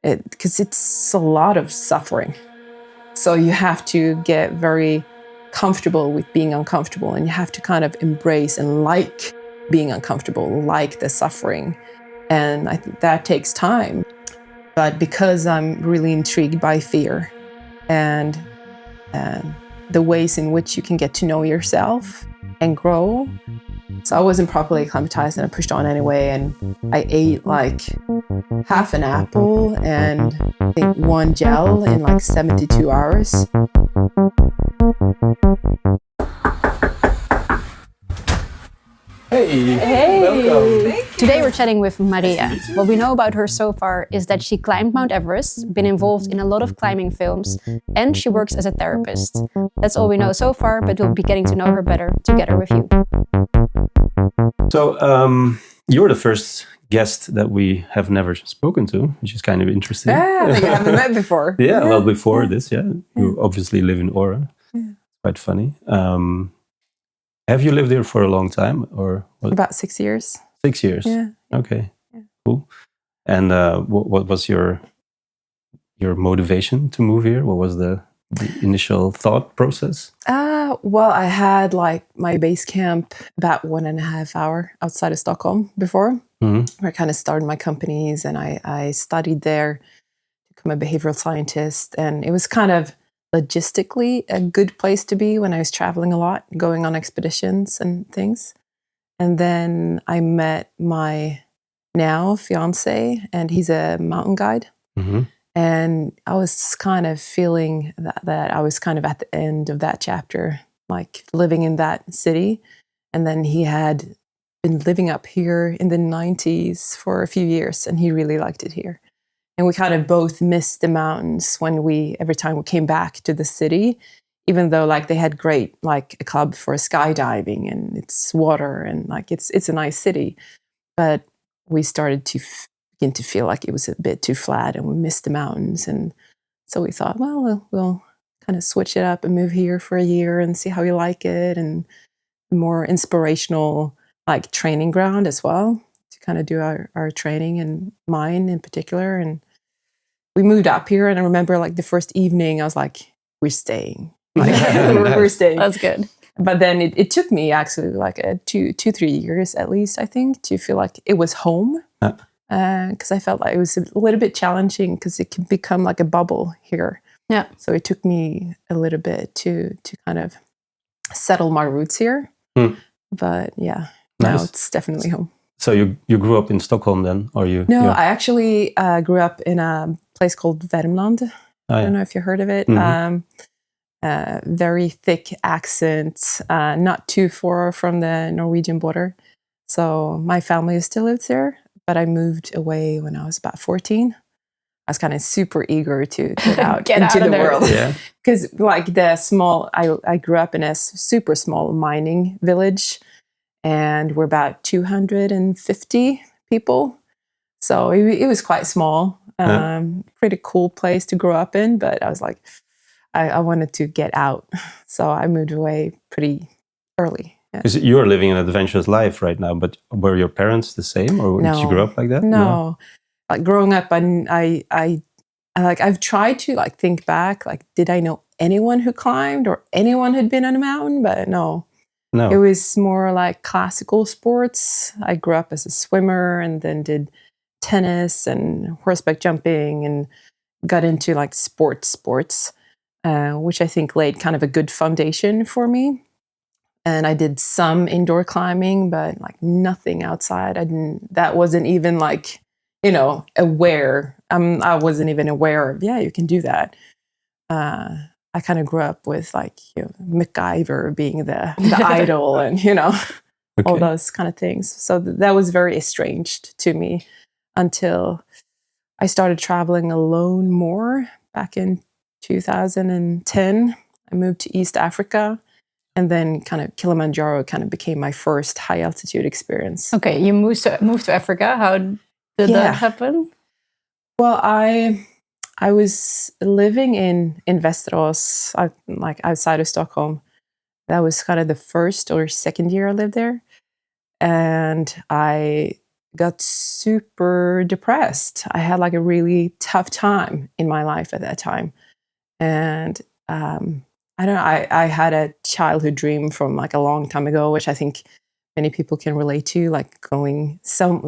because it's a lot of suffering. So you have to get very comfortable with being uncomfortable, and you have to kind of embrace and like being uncomfortable, like the suffering. And I think that takes time. But because I'm really intrigued by fear and the ways in which you can get to know yourself and grow. So I wasn't properly acclimatized and I pushed on anyway. And I ate like half an apple and I think one gel in like 72 hours. Hey, welcome. Today we're chatting with Maria. What we know about her so far is that she climbed Mount Everest, been involved in a lot of climbing films, and she works as a therapist. That's all we know so far, but we'll be getting to know her better together with you. So, you're the first guest that we have never spoken to, which is kind of interesting. Yeah, I think I haven't met before. Yeah, well, before this, you obviously live in Aura. Yeah. Quite funny. Have you lived here for a long time, or what? About 6 years. 6 years? Yeah. Okay. Yeah. Cool. And what was your motivation to move here? What was the initial thought process? Well, I had like my base camp about 1.5 hours outside of Stockholm before, where I kind of started my companies, and I studied there to become a behavioral scientist. And it was kind of logistically a good place to be when I was traveling a lot, going on expeditions and things. And then I met my now fiance, and he's a mountain guide. Mm-hmm. And I was kind of feeling that I was kind of at the end of that chapter, like living in that city. And then he had been living up here in the 90s for a few years, and he really liked it here. And we kind of both missed the mountains every time we came back to the city, even though like they had great, like a club for skydiving and it's water and like it's a nice city. But we started to begin to feel like it was a bit too flat and we missed the mountains. And so we thought, well, we'll kind of switch it up and move here for a year and see how we like it, and a more inspirational like training ground as well to kind of do our training, and mine in particular. And we moved up here, and I remember like the first evening I was like, we're staying. Like, we're staying. That's good. But then it took me actually like 3 years at least, I think, to feel like it was home. Because I felt like it was a little bit challenging because it can become like a bubble here. Yeah. So it took me a little bit to kind of settle my roots here. But yeah, now it's definitely home. So you grew up in Stockholm then, or you? No, I actually grew up in a place called Värmland. I don't know if you heard of it. Very thick accent, not too far from the Norwegian border. So my family still lives there, but I moved away when I was about 14. I was kind of super eager to get out into the world. Because like I grew up in a super small mining village, and we're about 250 people. So it was quite small. Pretty cool place to grow up in, but I was like, I wanted to get out. So I moved away pretty early. Because you're living an adventurous life right now, but were your parents the same, or did you grow up like that? No. Like growing up, I've tried to like think back, like, did I know anyone who climbed or anyone who'd been on a mountain? But no. It was more like classical sports. I grew up as a swimmer and then did tennis and horseback jumping and got into like sports, which I think laid kind of a good foundation for me. And I did some indoor climbing, but like nothing outside. That wasn't even like, aware. I wasn't even aware of, you can do that. I kind of grew up with like, MacGyver being the idol and, all those kind of things. So that was very estranged to me until I started traveling alone more back in 2010. I moved to East Africa, and then kind of Kilimanjaro kind of became my first high altitude experience. Okay, you moved to Africa. How did that happen? Well, I was living in Västerås, like outside of Stockholm. That was kind of the first or second year I lived there. And I got super depressed. I had like a really tough time in my life at that time. And I don't know, I had a childhood dream from like a long time ago, which I think many people can relate to, like going some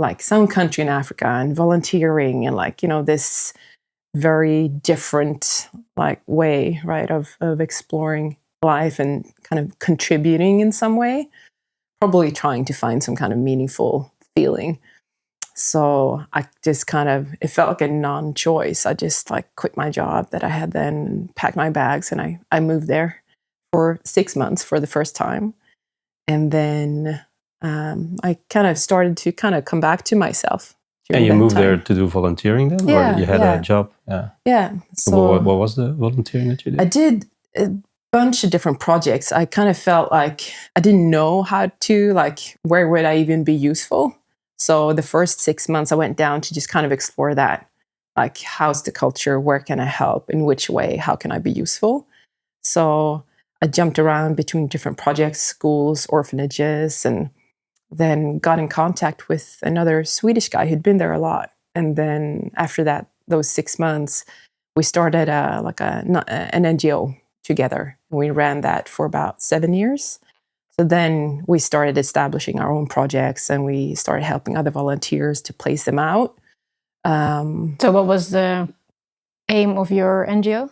country in Africa and volunteering and like, this very different like way, right, of exploring life and kind of contributing in some way, probably trying to find some kind of meaningful feeling. So I just it felt like a non-choice. I just like quit my job that I had then, packed my bags, and I moved there for 6 months for the first time. And then I kind of started to kind of come back to myself. And you moved there to do volunteering then? Yeah, or you had a job? Yeah. So what was the volunteering that you did? I did a bunch of different projects. I kind of felt like I didn't know how to, like, where would I even be useful? So the first 6 months I went down to just kind of explore that. Like, how's the culture? Where can I help? In which way? How can I be useful? So I jumped around between different projects, schools, orphanages, and then got in contact with another Swedish guy who'd been there a lot. And then after that, those 6 months, we started an NGO together. We ran that for about 7 years. So then we started establishing our own projects, and we started helping other volunteers to place them out. So what was the aim of your NGO?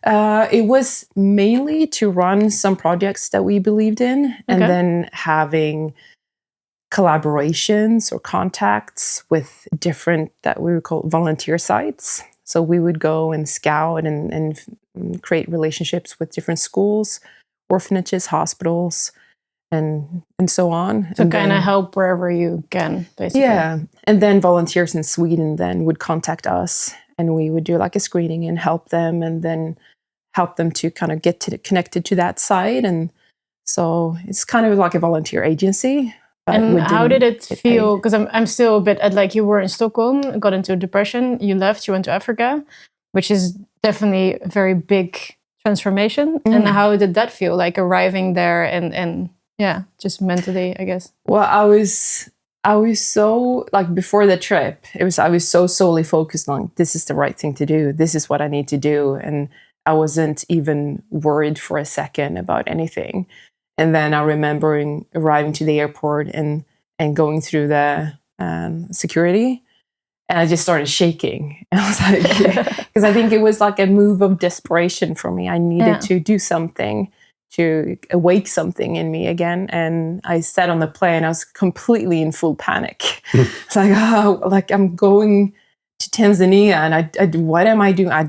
It was mainly to run some projects that we believed in, and then having collaborations or contacts with different, that we would call volunteer sites. So we would go and scout and create relationships with different schools, orphanages, hospitals, and so on. So kind of help wherever you can, basically. Yeah. And then volunteers in Sweden then would contact us, and we would do like a screening and help them, and then help them to kind of get connected to that site. And so it's kind of like a volunteer agency. And how did it feel? Because I'm still a bit at, like, you were in Stockholm, got into depression, you left, you went to Africa, which is definitely a very big transformation. And how did that feel, like arriving there and yeah, just mentally, I guess? Well, I was so, like, before the trip, I was so solely focused on, this is the right thing to do. This is what I need to do. And I wasn't even worried for a second about anything. And then I remember arriving to the airport and going through the security, and I just started shaking. And I was like, because I think it was like a move of desperation for me. I needed to do something to awake something in me again. And I sat on the plane. I was completely in full panic. It's like, like I'm going to Tanzania, and I what am I doing? I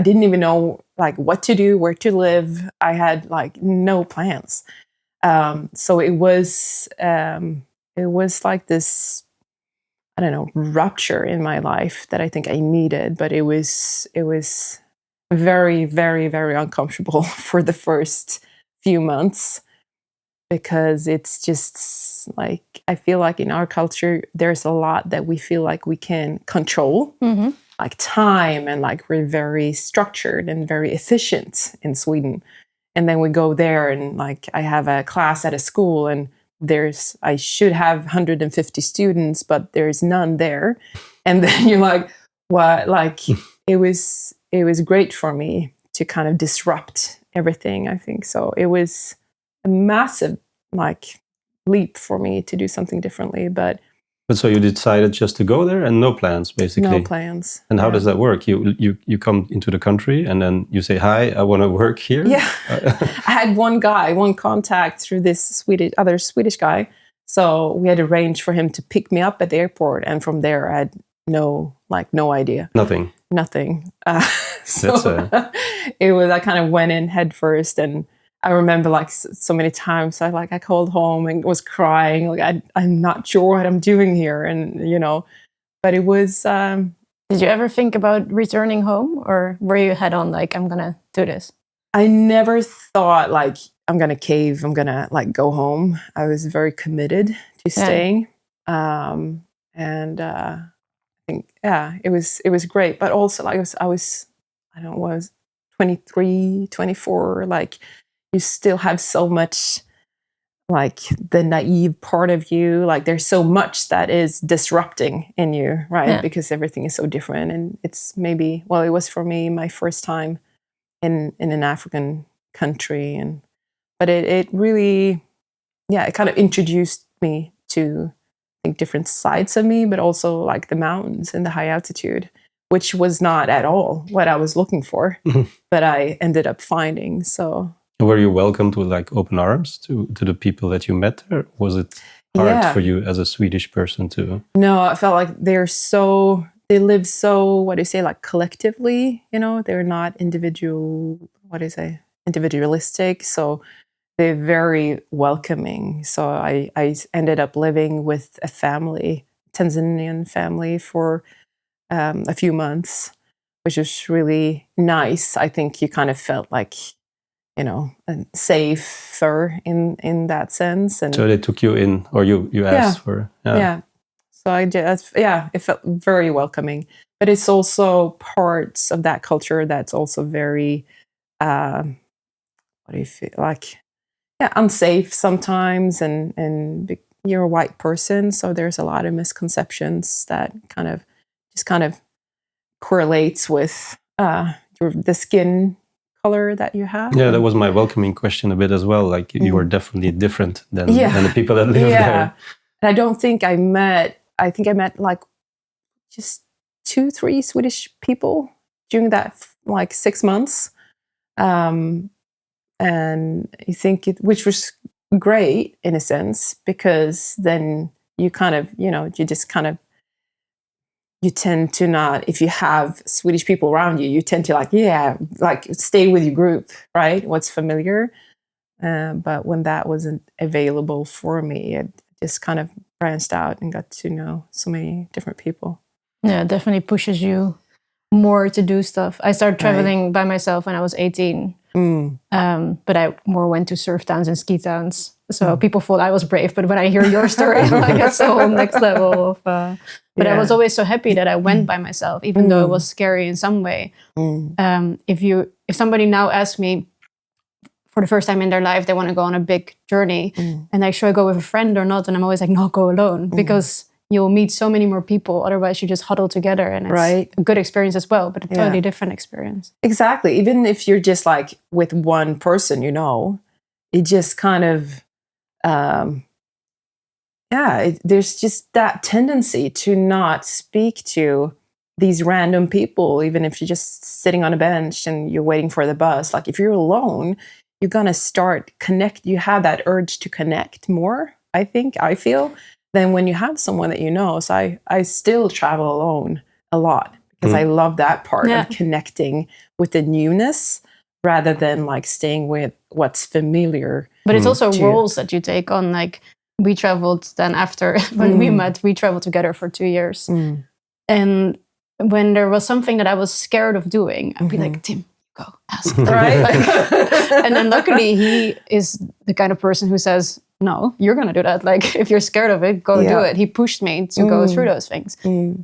didn't even know like what to do, where to live. I had like no plans. So it was like this, I don't know, rupture in my life that I think I needed, but it was very, very, very uncomfortable for the first few months, because it's just like, I feel like in our culture, there's a lot that we feel like we can control, like time, and like we're very structured and very efficient in Sweden. And then we go there, and like I have a class at a school, and I should have 150 students, but there's none there. And then you're like, what? Like it was great for me to kind of disrupt everything, I think. So it was a massive like leap for me to do something differently. But so you decided just to go there and no plans, basically? No plans. And how does that work? You come into the country, and then you say, hi, I want to work here? Yeah. I had one contact through this other Swedish guy. So we had arranged for him to pick me up at the airport. And from there, I had no idea. Nothing? Nothing. It was, I kind of went in head first, and I remember like so many times I called home and was crying. Like I'm not sure what I'm doing here. And, but it was... Did you ever think about returning home, or were you head on, like, I'm going to do this? I never thought like, I'm going to cave. I'm going to like go home. I was very committed to staying. I think, it was great. But also like I was 23, 24, like, you still have so much like the naive part of you. Like there's so much that is disrupting in you, right? Yeah. Because everything is so different. And it's maybe, well, it was for me my first time in an African country. But it really, yeah, it kind of introduced me to, I think, different sides of me, but also like the mountains and the high altitude, which was not at all what I was looking for, but I ended up finding. So were you welcomed with like open arms to the people that you met there? Was it hard for you as a Swedish person to? No, I felt like they live so, what do you say, like collectively, they're not individualistic. So they're very welcoming. So I ended up living with a family, Tanzanian family, for a few months, which was really nice. I think you kind of felt like, safer in that sense. And so they took you in, or you asked for? Yeah. So I did. It felt very welcoming. But it's also parts of that culture that's also very, what do you feel like? Yeah, unsafe sometimes, and you're a white person, so there's a lot of misconceptions that kind of correlates with the skin color that you have. Yeah, that was my welcoming question a bit as well. Like you were definitely different than the people that live there. And I don't think I met like just 2-3 Swedish people during that like 6 months. And I think which was great in a sense, because then you kind of, you tend to not, if you have Swedish people around you, you tend to like stay with your group, right? What's familiar. But when that wasn't available for me, it just kind of branched out and got to know so many different people. Yeah, it definitely pushes you more to do stuff. I started traveling by myself when I was 18. But I more went to surf towns and ski towns. So people thought I was brave. But when I hear your story, I'm like, that's the whole next level of... But I was always so happy that I went by myself, even though it was scary in some way. If somebody now asks me for the first time in their life, they want to go on a big journey, and like, should I go with a friend or not? And I'm always like, no, go alone, because you'll meet so many more people. Otherwise, you just huddle together, and it's a good experience as well, but a totally different experience. Exactly. Even if you're just like with one person, it just kind of, there's just that tendency to not speak to these random people, even if you're just sitting on a bench and you're waiting for the bus. Like if you're alone, you're going to you have that urge to connect more, I feel, than when you have someone that you know. So I still travel alone a lot, because I love that part of connecting with the newness rather than like staying with what's familiar. But it's also roles that you take on. Like we traveled then after when we met, we traveled together for 2 years. And when there was something that I was scared of doing, I'd be like, Tim, go ask. Right? And then luckily he is the kind of person who says, no, you're going to do that. Like if you're scared of it, go do it. He pushed me to go through those things.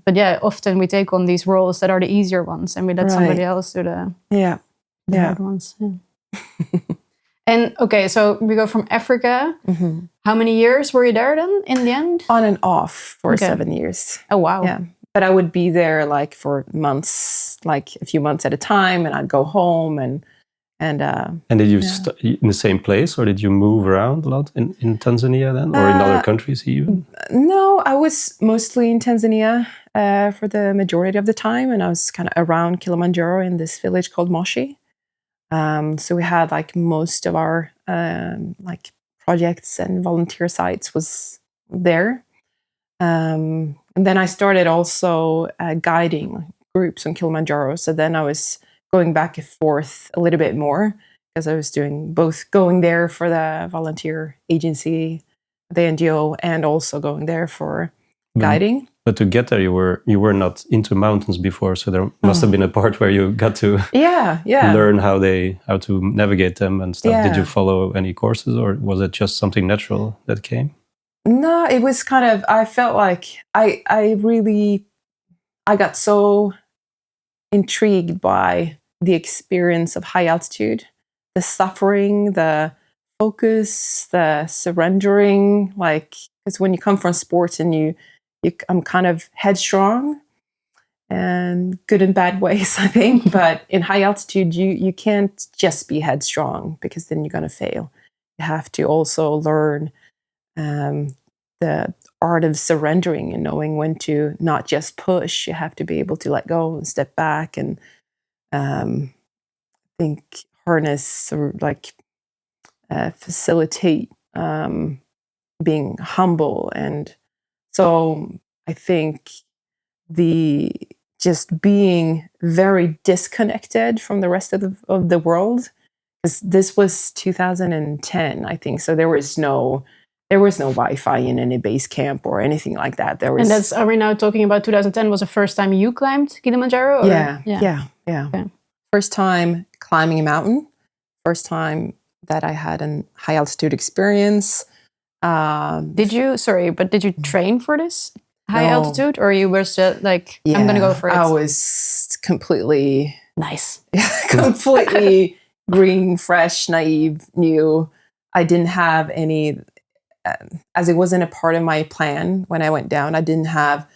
But often we take on these roles that are the easier ones, and we let somebody else do the hard ones. Yeah. And okay, so we go from Africa. How many years were you there then in the end? On and off for 7 years. Oh, wow. Yeah. But I would be there like for months, like a few months at a time, and I'd go home and did you stay in the same place, or did you move around a lot in Tanzania then, or in other countries even? No, I was mostly in Tanzania for the majority of the time, and I was kind of around Kilimanjaro in this village called Moshi. So we had like most of our like projects and volunteer sites was there. And then I started also guiding groups on Kilimanjaro. So then I was going back and forth a little bit more, because I was doing both going there for the volunteer agency, the NGO, and also going there for guiding. But to get there, you were not into mountains before, so there must have been a part where you got to learn how to navigate them and stuff. Did you follow any courses, or was it just something natural that came? No, it was kind of, I felt like I got so intrigued by the experience of high altitude, the suffering, the focus, the surrendering, like, because when you come from sports and I'm kind of headstrong and good and bad ways, I think. But in high altitude, you can't just be headstrong because then you're going to fail. You have to also learn the art of surrendering and knowing when to not just push. You have to be able to let go and step back and think harness or like facilitate being humble. And so I think just being very disconnected from the rest of the world, because this was 2010, I think. So there was no Wi-Fi in any base camp or anything like that. Are we now talking about 2010 was the first time you climbed Kilimanjaro? Or? Yeah. Okay. First time climbing a mountain. First time that I had a high altitude experience. Did you train for this high altitude, or you were just like, I'm going to go for it? I was completely nice. Completely green, fresh, naive, new. I didn't have any, as it wasn't a part of my plan when I went down. I didn't have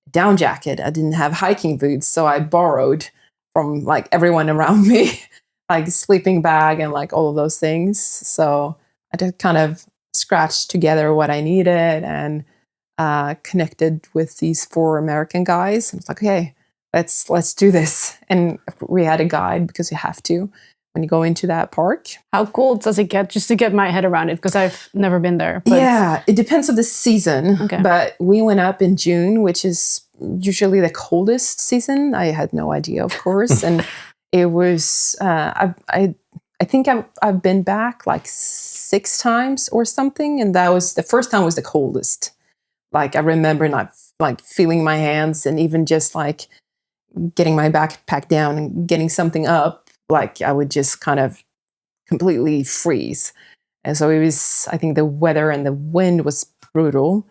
a down jacket. I didn't have hiking boots. So I borrowed from like everyone around me, like sleeping bag and like all of those things. So I just kind of scratched together what I needed and connected with these 4 American guys. I was like, okay, let's do this. And we had a guide because you have to when you go into that park. How cold does it get, just to get my head around it? Because I've never been there. But yeah, it depends on the season. Okay. But we went up in June, which is usually the coldest season. I had no idea, of course. And it was, I think I've been back like 6 times or something. And that was, the first time was the coldest. Like I remember not like feeling my hands and even just like getting my backpack down and getting something up, like I would just kind of completely freeze. And so it was, I think the weather and the wind was brutal.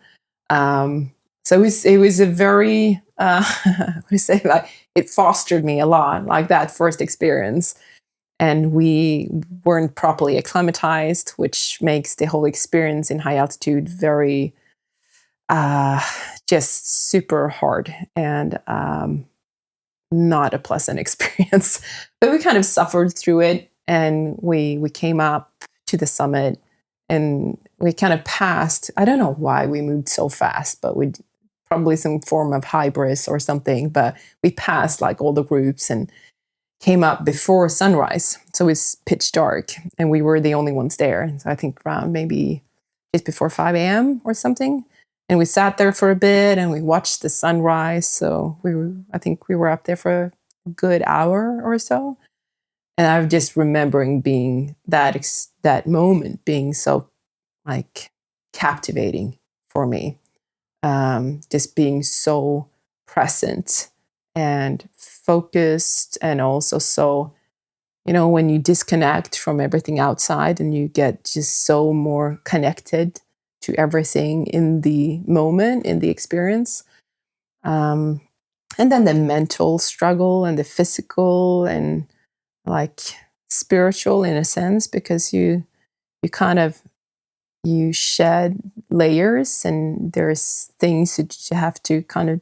So it was a very, what do you say, like it fostered me a lot, like that first experience. And we weren't properly acclimatized, which makes the whole experience in high altitude very, just super hard and not a pleasant experience. But we kind of suffered through it, and we came up to the summit, and we kind of passed. I don't know why we moved so fast, but we probably some form of hybris or something. But we passed like all the groups and came up before sunrise, so it was pitch dark, and we were the only ones there. So I think around maybe just before 5 a.m. or something. And we sat there for a bit and we watched the sunrise. So I think we were up there for a good hour or so. And I'm just remembering being that moment being so like captivating for me. Just being so present and focused, and also so, when you disconnect from everything outside and you get just so more connected to everything in the moment, in the experience. And then the mental struggle and the physical and like spiritual in a sense, because you shed layers and there's things that you have to kind of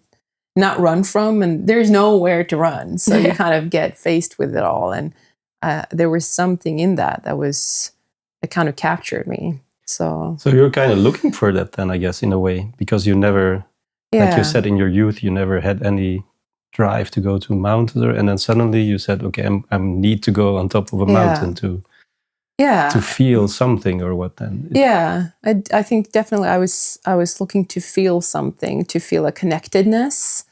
not run from, and there's nowhere to run. So you kind of get faced with it all. And there was something in that kind of captured me. So you're kind of looking for that then, I guess, in a way, because you never, like you said, in your youth, you never had any drive to go to mountains, and then suddenly you said, okay, I need to go on top of a mountain to feel something, or what then? I think definitely I was looking to feel something, to feel a connectedness.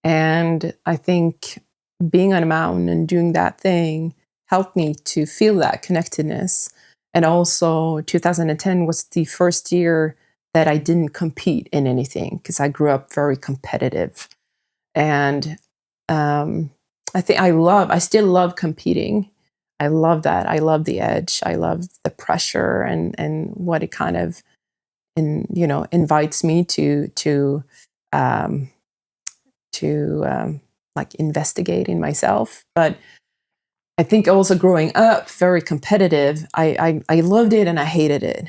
And I think being on a mountain and doing that thing helped me to feel that connectedness. And also 2010 was the first year that I didn't compete in anything, because I grew up very competitive. And I still love competing. I love that. I love the edge. I love the pressure and what it kind of, invites me to like investigate in myself. But I think also growing up, very competitive, I loved it and I hated it.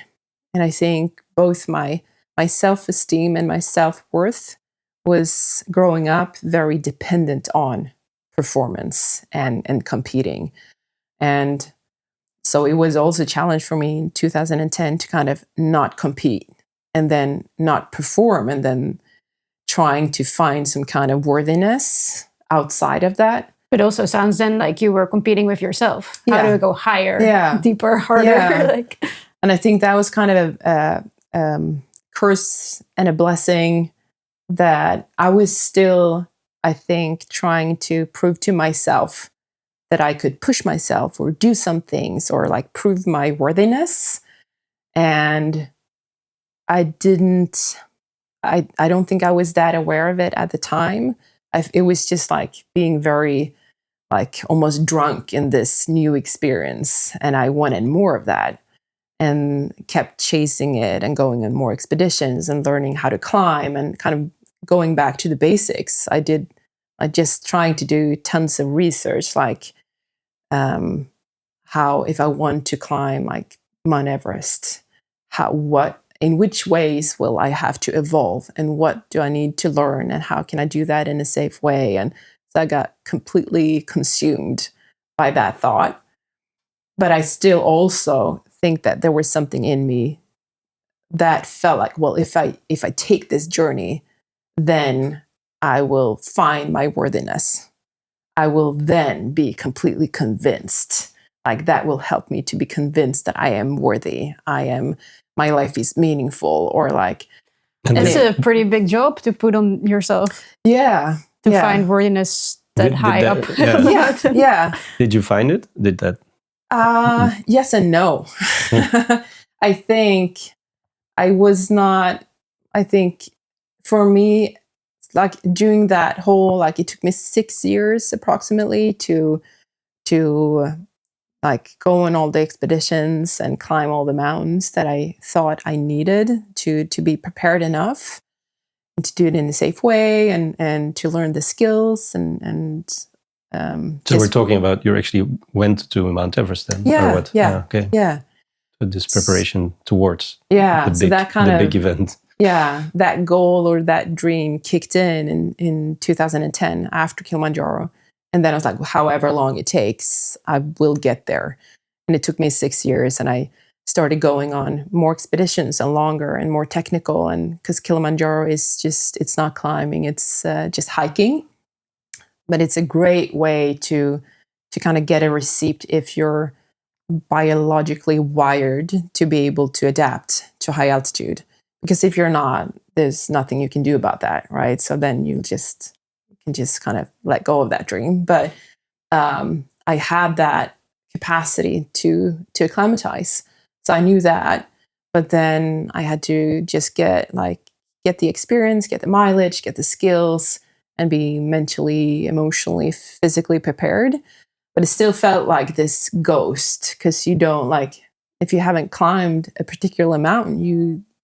And I think both my self-esteem and my self-worth was growing up very dependent on performance and competing. And so it was also a challenge for me in 2010 to kind of not compete and then not perform and then trying to find some kind of worthiness outside of that. It also sounds then like you were competing with yourself. How do I go higher, deeper, harder? Yeah. And I think that was kind of a curse and a blessing that I was still, I think, trying to prove to myself that I could push myself or do some things or like prove my worthiness. And I don't think I was that aware of it at the time. It was just like being very like almost drunk in this new experience. And I wanted more of that and kept chasing it and going on more expeditions and learning how to climb and kind of going back to the basics. I just trying to do tons of research, like how if I want to climb like Mount Everest, in which ways will I have to evolve and what do I need to learn and how can I do that in a safe way? And so I got completely consumed by that thought. But I still also think that there was something in me that felt like, well, if I take this journey, then I will find my worthiness. I will then be completely convinced. Like that will help me to be convinced that I am worthy. My life is meaningful, or like. And it's a pretty big job to put on yourself. Yeah. To find worthiness high up. Yeah. Yeah. Did you find it? Did that? Yes and no. I think I was not, I think for me, like doing that whole, like it took me 6 years approximately to like go on all the expeditions and climb all the mountains that I thought I needed to be prepared enough and to do it in a safe way and to learn the skills and so we're talking about you actually went to Mount Everest then? Yeah. Or what? Yeah. Okay. Yeah. So this preparation towards so that kind of big event. Yeah, that goal or that dream kicked in 2010 after Kilimanjaro. And then I was like, well, however long it takes, I will get there. And it took me 6 years and I started going on more expeditions and longer and more technical. And because Kilimanjaro is just, it's not climbing, it's just hiking. But it's a great way to kind of get a receipt if you're biologically wired to be able to adapt to high altitude. Because if you're not, there's nothing you can do about that, right? So then you can just kind of let go of that dream. But I had that capacity to acclimatize. So I knew that. But then I had to just get the experience, get the mileage, get the skills, and be mentally, emotionally, physically prepared. But it still felt like this ghost because you don't if you haven't climbed a particular mountain,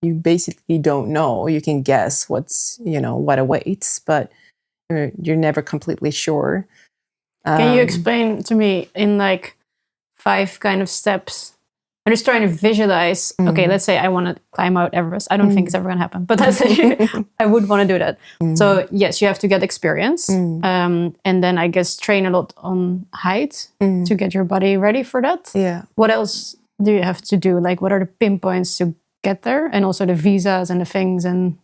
you basically don't know. You can guess what awaits, but you're never completely sure. Can you explain to me in 5 kind of steps? I'm just trying to visualize. Okay, let's say I want to climb Mount Everest. I don't think it's ever going to happen, but let's say I would want to do that. So yes, you have to get experience, and then I guess train a lot on height to get your body ready for that. Yeah. What else do you have to do? Like, what are the pinpoints to get there, and also the visas and the things and.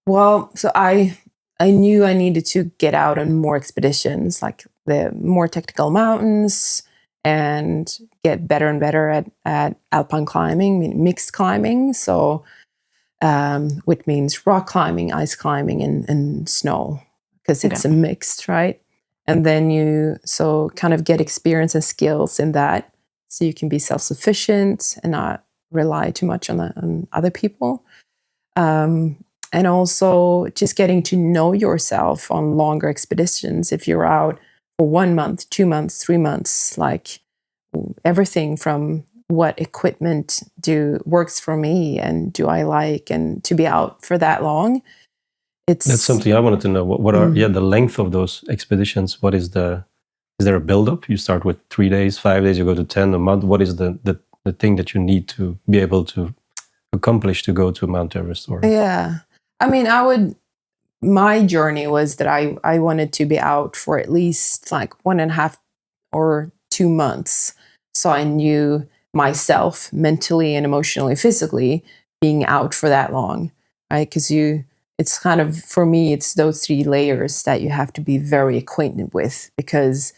Well, so I knew I needed to get out on more expeditions, like the more technical mountains, and get better and better at alpine climbing, mixed climbing. So, which means rock climbing, ice climbing, and snow, because it's a mixed, right? And then you kind of get experience and skills in that, so you can be self-sufficient and not rely too much on other people. And also just getting to know yourself on longer expeditions. If you're out for 1 month, 2 months, 3 months, like everything from what equipment works for me and do I like, and to be out for that long. That's something I wanted to know. What are the length of those expeditions? What is the is there a build-up? You start with 3 days, 5 days, you go to 10, a month. What is the thing that you need to be able to accomplish to go to Mount Everest? Or yeah, I mean, my journey was that I wanted to be out for at least like 1.5 or 2 months, so I knew myself mentally and emotionally, physically being out for that long, right? Because it's kind of, for me, it's those 3 layers that you have to be very acquainted with, because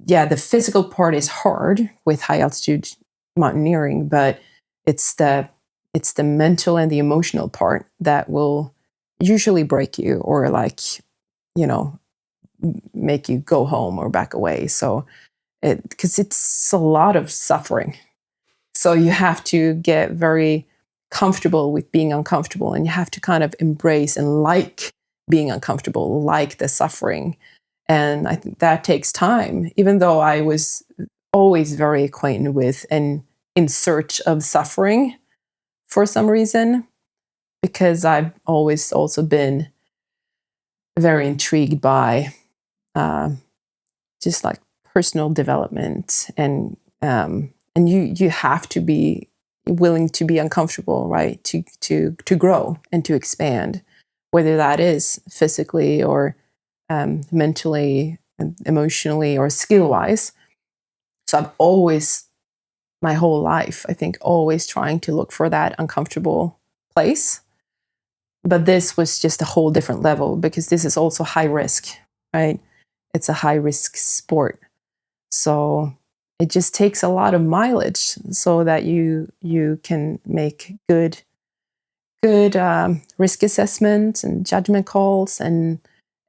yeah, the physical part is hard with high altitude mountaineering, but it's the mental and the emotional part that will usually break you, or like, you know, make you go home or back away. So because it's a lot of suffering. So you have to get very comfortable with being uncomfortable, and you have to kind of embrace and like being uncomfortable, like the suffering. And I think that takes time, even though I was always very acquainted with and in search of suffering for some reason, because I've always also been very intrigued by just like personal development, and you have to be willing to be uncomfortable, right? To grow and to expand, whether that is physically or mentally, emotionally, or skill wise. So I've always, my whole life, I think, always trying to look for that uncomfortable place. But this was just a whole different level, because this is also high risk, right? It's a high risk sport. So it just takes a lot of mileage so that you can make good risk assessment and judgment calls, and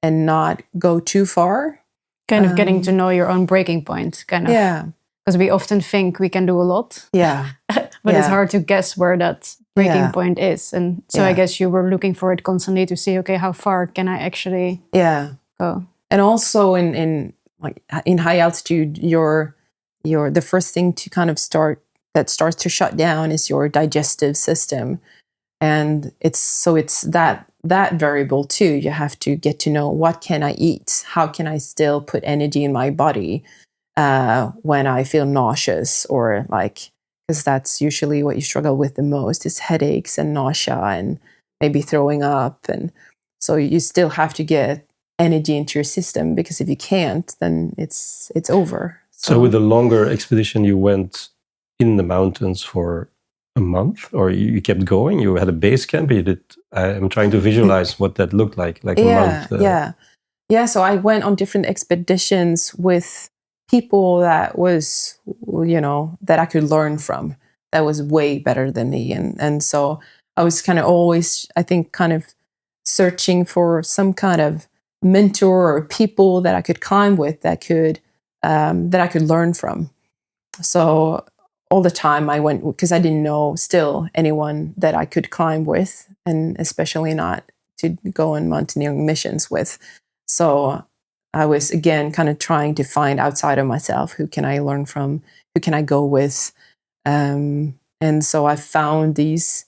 not go too far. Kind of getting to know your own breaking point, kind of. Yeah. Because we often think we can do a lot. Yeah. But it's hard to guess where that breaking point is. And so I guess you were looking for it constantly to see, okay, how far can I actually go? And also in high altitude, your the first thing to kind of starts to shut down is your digestive system. And it's that variable too. You have to get to know, what can I eat? How can I still put energy in my body when I feel nauseous, or like, because that's usually what you struggle with the most, is headaches and nausea and maybe throwing up. And so you still have to get energy into your system, because if you can't, then it's over. So with the longer expedition, you went in the mountains for a month, or you kept going? You had a base camp? I'm trying to visualize what that looked like a month. Yeah. So I went on different expeditions with people that was, that I could learn from, that was way better than me. And so I was kind of always, I think, kind of searching for some kind of mentor or people that I could climb with, that I could learn from. So all the time I went, because I didn't know still anyone that I could climb with, and especially not to go on mountaineering missions with. So I was, again, kind of trying to find outside of myself, who can I learn from, who can I go with. And so I found these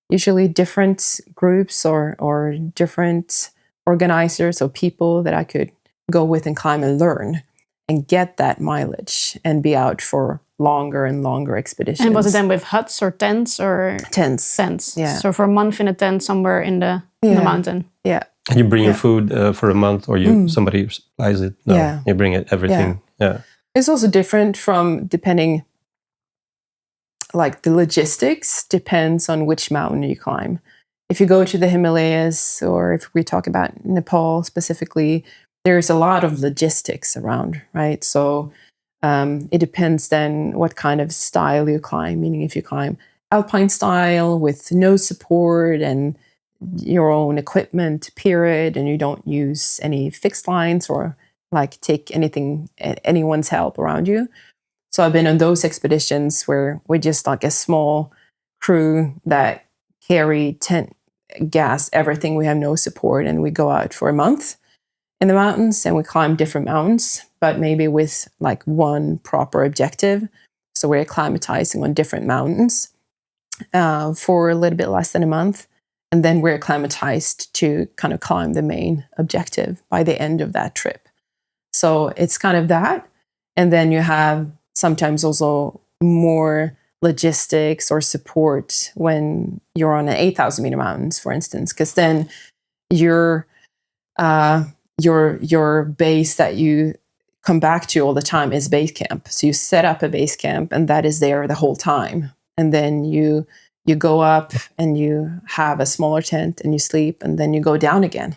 usually different groups or different organizers or people that I could go with and climb and learn and get that mileage and be out for longer and longer expeditions. And was it then with huts or tents or? Tents. Tents. Yeah. So for a month in a tent somewhere in the mountain. Yeah. And you bring your food for a month, or somebody supplies it? No, yeah. You bring it, everything. Yeah. It's also different from depending, like the logistics depends on which mountain you climb. If you go to the Himalayas, or if we talk about Nepal specifically, there's a lot of logistics around, right? So it depends then what kind of style you climb, meaning if you climb alpine style with no support and your own equipment, period, and you don't use any fixed lines or like take anyone's help around you. So I've been on those expeditions where we're just like a small crew that carry tent, gas, everything. We have no support, and we go out for a month in the mountains, and we climb different mountains, but maybe with like one proper objective. So we're acclimatizing on different mountains for a little bit less than a month. And then we're acclimatized to kind of climb the main objective by the end of that trip. So it's kind of that. And then you have sometimes also more logistics or support when you're on an 8,000 meter mountains, for instance, because then your base that you come back to all the time is base camp. So you set up a base camp, and that is there the whole time. And then you go up and you have a smaller tent and you sleep, and then you go down again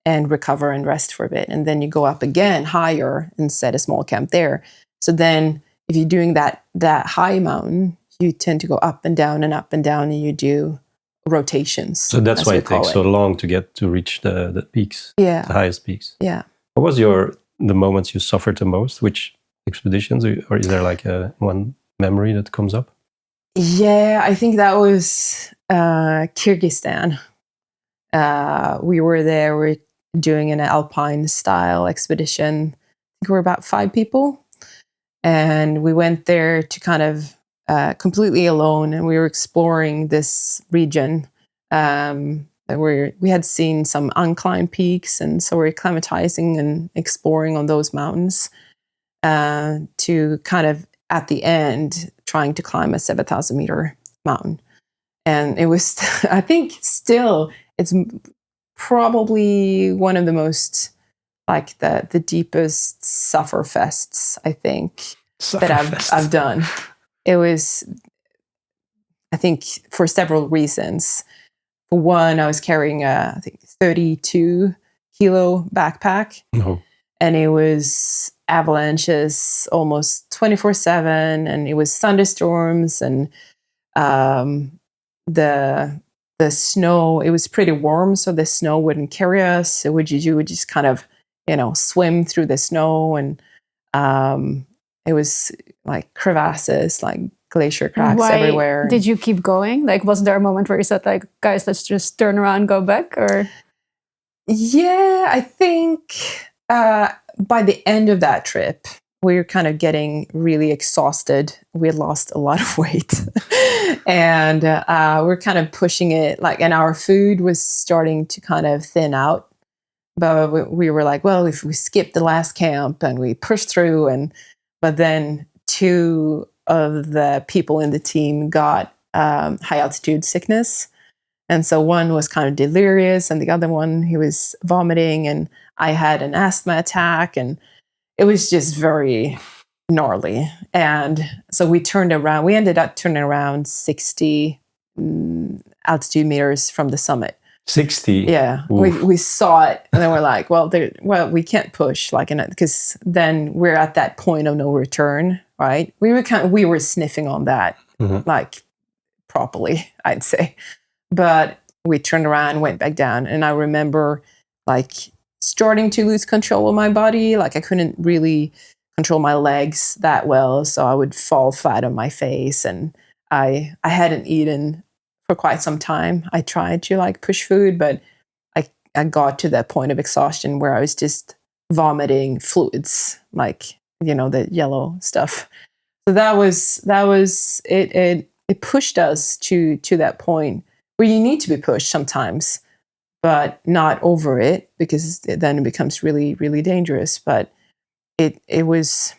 and recover and rest for a bit. And then you go up again higher and set a small camp there. So then if you're doing that high mountain, you tend to go up and down, and you do rotations. So that's why it takes so long to get to reach the peaks, the highest peaks. Yeah. What was the moments you suffered the most? Which expeditions, or is there like one memory that comes up? Yeah, I think that was Kyrgyzstan. We were there. We're doing an alpine style expedition. I think we're about 5 people, and we went there to kind of completely alone, and we were exploring this region. We had seen some unclimbed peaks, and so we're acclimatizing and exploring on those mountains to kind of, at the end, trying to climb a 7,000 meter mountain. And it was, I think still, it's probably one of the most, like the deepest sufferfests, I think, I've done. It was, I think, for several reasons. For one, I was carrying a, I think, 32 kilo backpack. No. And it was avalanches almost 24/7, and it was thunderstorms, and the snow, it was pretty warm, so the snow wouldn't carry us. You would just kind of, swim through the snow, and it was like crevasses, like glacier cracks everywhere. Did you keep going? Like, was there a moment where you said, like, guys, let's just turn around, go back? Or yeah, I think by the end of that trip, we were kind of getting really exhausted. We had lost a lot of weight, and we're kind of pushing it. And our food was starting to kind of thin out. But we were like, well, if we skip the last camp and we push through, but then 2 of the people in the team got high altitude sickness. And so one was kind of delirious, and the other one, he was vomiting, and I had an asthma attack, and it was just very gnarly. And so we ended up turning around 60 altitude meters from the summit. 60? Yeah. We saw it, and then we're like, well, we can't push, because then we're at that point of no return, right? We were sniffing on that, like, properly, I'd say. But we turned around, went back down, and I remember, like, starting to lose control of my body. Like, I couldn't really control my legs that well, so I would fall flat on my face, and I hadn't eaten for quite some time. I tried to, like, push food, but I got to that point of exhaustion where I was just vomiting fluids, like, the yellow stuff. So that was it. It pushed us to that point where you need to be pushed sometimes, but not over it, because then it becomes really, really dangerous. But it was,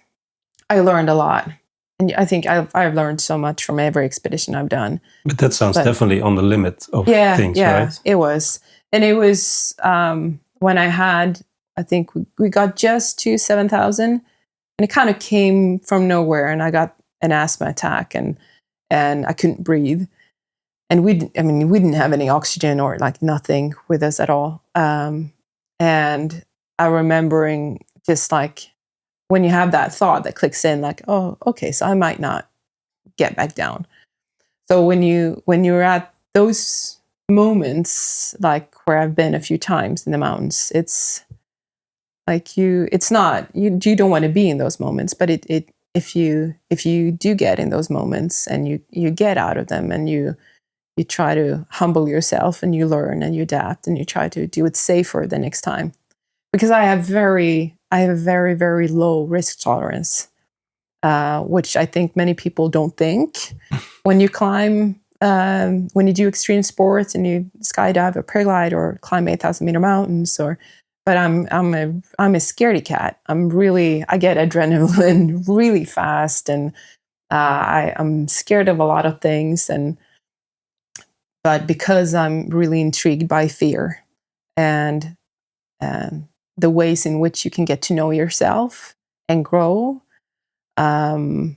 I learned a lot. And I think I've learned so much from every expedition I've done. But that sounds definitely on the limit of things, right? Yeah, it was. And it was when I think we got just to 7,000, and it kind of came from nowhere, and I got an asthma attack, and I couldn't breathe. And we didn't have any oxygen or, like, nothing with us at all. And I remembering just, like, when you have that thought that clicks in, like, oh, okay, so I might not get back down. So when you're at those moments, like where I've been a few times in the mountains, it's like you don't want to be in those moments, but if you do get in those moments and you get out of them, and you try to humble yourself, and you learn and you adapt, and you try to do it safer the next time. Because I have a very, very low risk tolerance, which I think many people don't think. When you climb, when you do extreme sports and you skydive or paraglide or climb 8,000 meter mountains or but I'm a scaredy cat. I get adrenaline really fast, and I'm scared of a lot of things. But because I'm really intrigued by fear and the ways in which you can get to know yourself and grow, and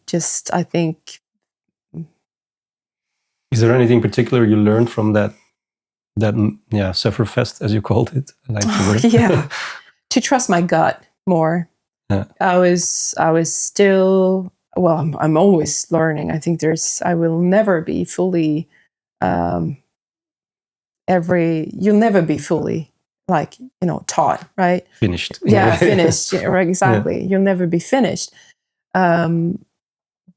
just I think. Is there anything particular you learned from that Sufferfest, as you called it? I like the word. Yeah, to trust my gut more. Yeah. I was still, well, I'm always learning. I think I will never be fully, you'll never be fully taught, right? Finished. Yeah, finished. Yeah, right, exactly. Yeah. You'll never be finished.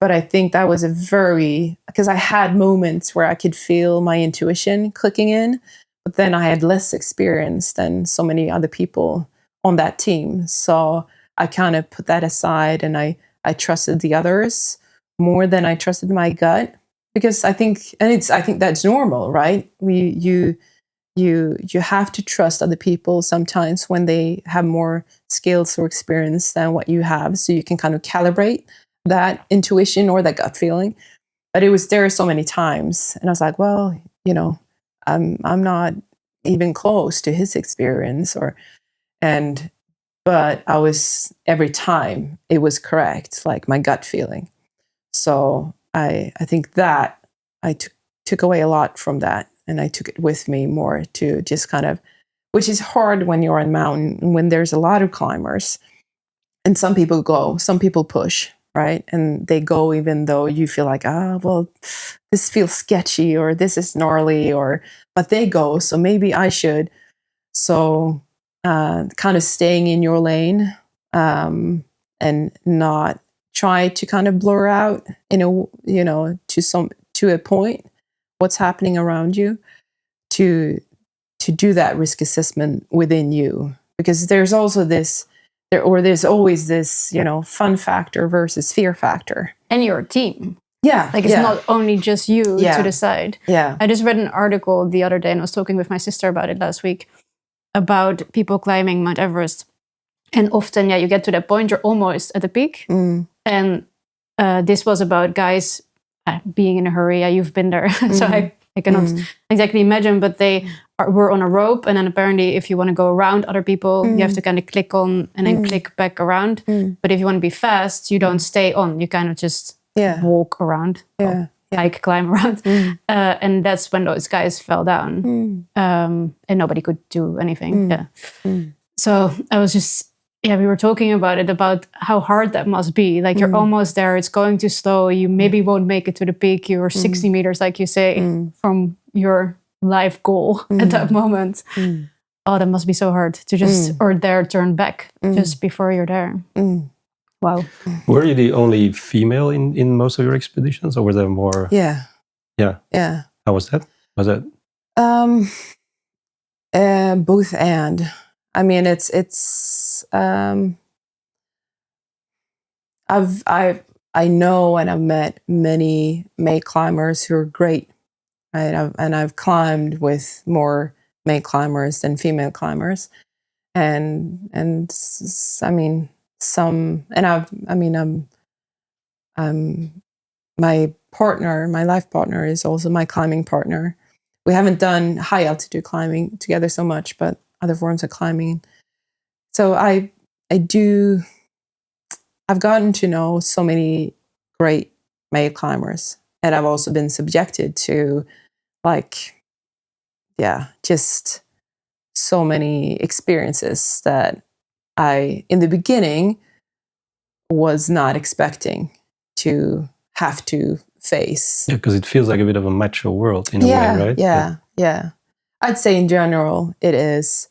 But I think that was because I had moments where I could feel my intuition clicking in, but then I had less experience than so many other people on that team. So I kind of put that aside, and I trusted the others more than I trusted my gut, because I think that's normal, right? You have to trust other people sometimes when they have more skills or experience than what you have, so you can kind of calibrate that intuition or that gut feeling. But it was there so many times, and I was like, well, I'm not even close to his experience, but I was, every time it was correct, like my gut feeling. So I think that I took away a lot from that, and I took it with me more to just kind of, which is hard when you're on a mountain, when there's a lot of climbers, and some people go, some people push, right? And they go even though you feel like, well, this feels sketchy, or this is gnarly, but they go, so maybe I should. So kind of staying in your lane, and not try to kind of blur out, to a point, what's happening around you, to do that risk assessment within you, because there's also there's always this, fun factor versus fear factor. And your team. Yeah. Like, it's not only just you to decide. Yeah. I just read an article the other day, and I was talking with my sister about it last week, about people climbing Mount Everest. And often, you get to that point, you're almost at the peak. Mm. And this was about guys being in a hurry. You've been there. So I cannot exactly imagine, but they were on a rope. And then apparently, if you want to go around other people, you have to kind of click on and then click back around. But if you want to be fast, you don't stay on. You kind of just walk around. Yeah. Like climb around. And that's when those guys fell down. And nobody could do anything. Yeah. So I was just, we were talking about it, about how hard that must be. Like, you're almost there, it's going too slow, you maybe won't make it to the peak, you're 60 meters, like you say, from your life goal at that moment. Oh, that must be so hard to just, or turn back just before you're there. Wow. Were you the only female in most of your expeditions, or were there more? Yeah. How was that? Both and. I mean, it's I know, and I've met many male climbers who are great, right? I've climbed with more male climbers than female climbers, and I mean some, and I'm my partner, my life partner, is also my climbing partner. We haven't done high altitude climbing together so much, but other forms of climbing. So I've gotten to know so many great male climbers, and I've also been subjected to, just so many experiences that I, in the beginning, was not expecting to have to face. Yeah, because it feels like a bit of a macho world in a way, right? Yeah. I'd say in general it is.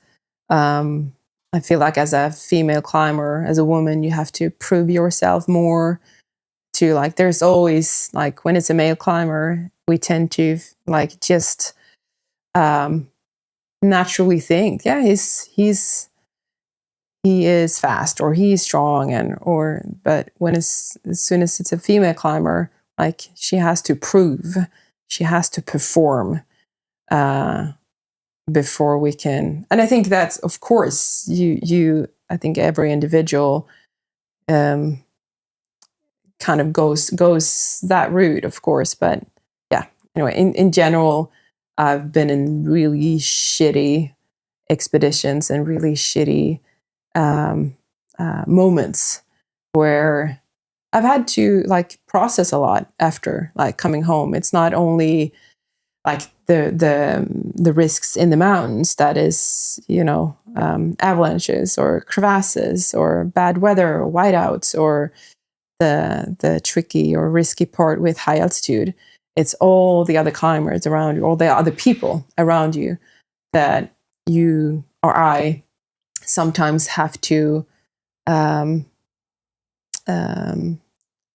I feel like as a female climber, as a woman, you have to prove yourself more. There's always, when it's a male climber, we tend to just naturally think, he is fast, or he's strong, but when as soon as it's a female climber, she has to prove, she has to perform, before we can. And I think that's, of course, I think every individual kind of goes that route, of course. But yeah, anyway, in general, I've been in really shitty expeditions and really shitty moments where I've had to like process a lot after like coming home. It's not only like the risks in the mountains, that is, avalanches or crevasses or bad weather or whiteouts, or the tricky or risky part with high altitude. It's all the other climbers around you, all the other people around you that you or I sometimes have to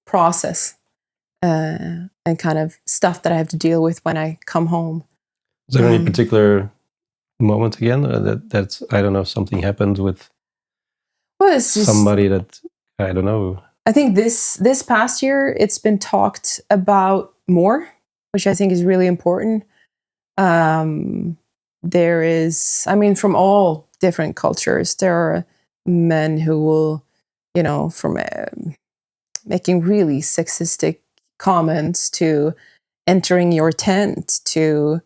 process and kind of stuff that I have to deal with when I come home. Is there any particular moment again that I don't know, something happened with somebody that, I don't know. I think this past year it's been talked about more, which I think is really important. There is, I mean, from all different cultures, there are men who will, from making really sexistic comments to entering your tent to,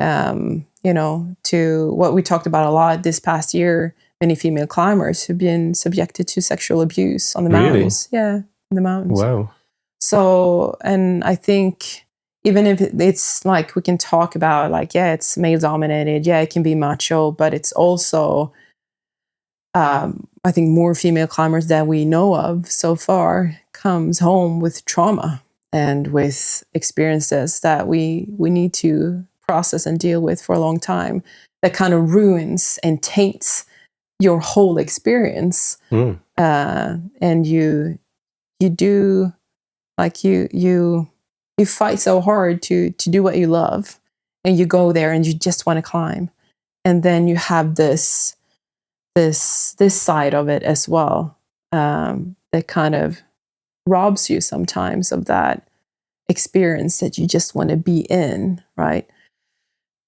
to what we talked about a lot this past year. Many female climbers who've been subjected to sexual abuse on the mountains. Yeah, in the mountains. Wow. So, and I think even if it's like, we can talk about like, yeah, it's male dominated. Yeah, it can be macho, but it's also, I think more female climbers that we know of so far comes home with trauma and with experiences that we need to process and deal with for a long time, that kind of ruins and taints your whole experience. And you do, like, you fight so hard to do what you love, and you go there and you just want to climb, and then you have this side of it as well, that kind of robs you sometimes of that experience that you just want to be in, right?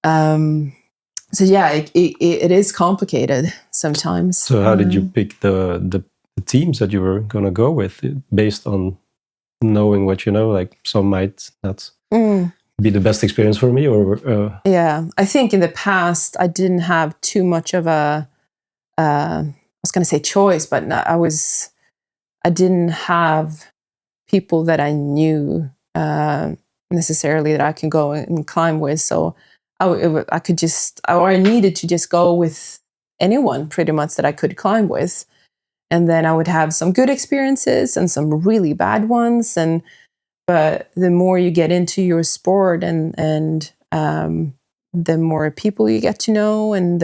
So yeah, it is complicated sometimes. So how did you pick the teams that you were going to go with, based on knowing what you know? Like, some might not be the best experience for me, or yeah, I think in the past I didn't have too much of a I was going to say choice, but I didn't have people that I knew necessarily that I can go and climb with. So I could just, or I needed to just go with anyone pretty much that I could climb with. And then I would have some good experiences and some really bad ones. But the more you get into your sport and the more people you get to know, and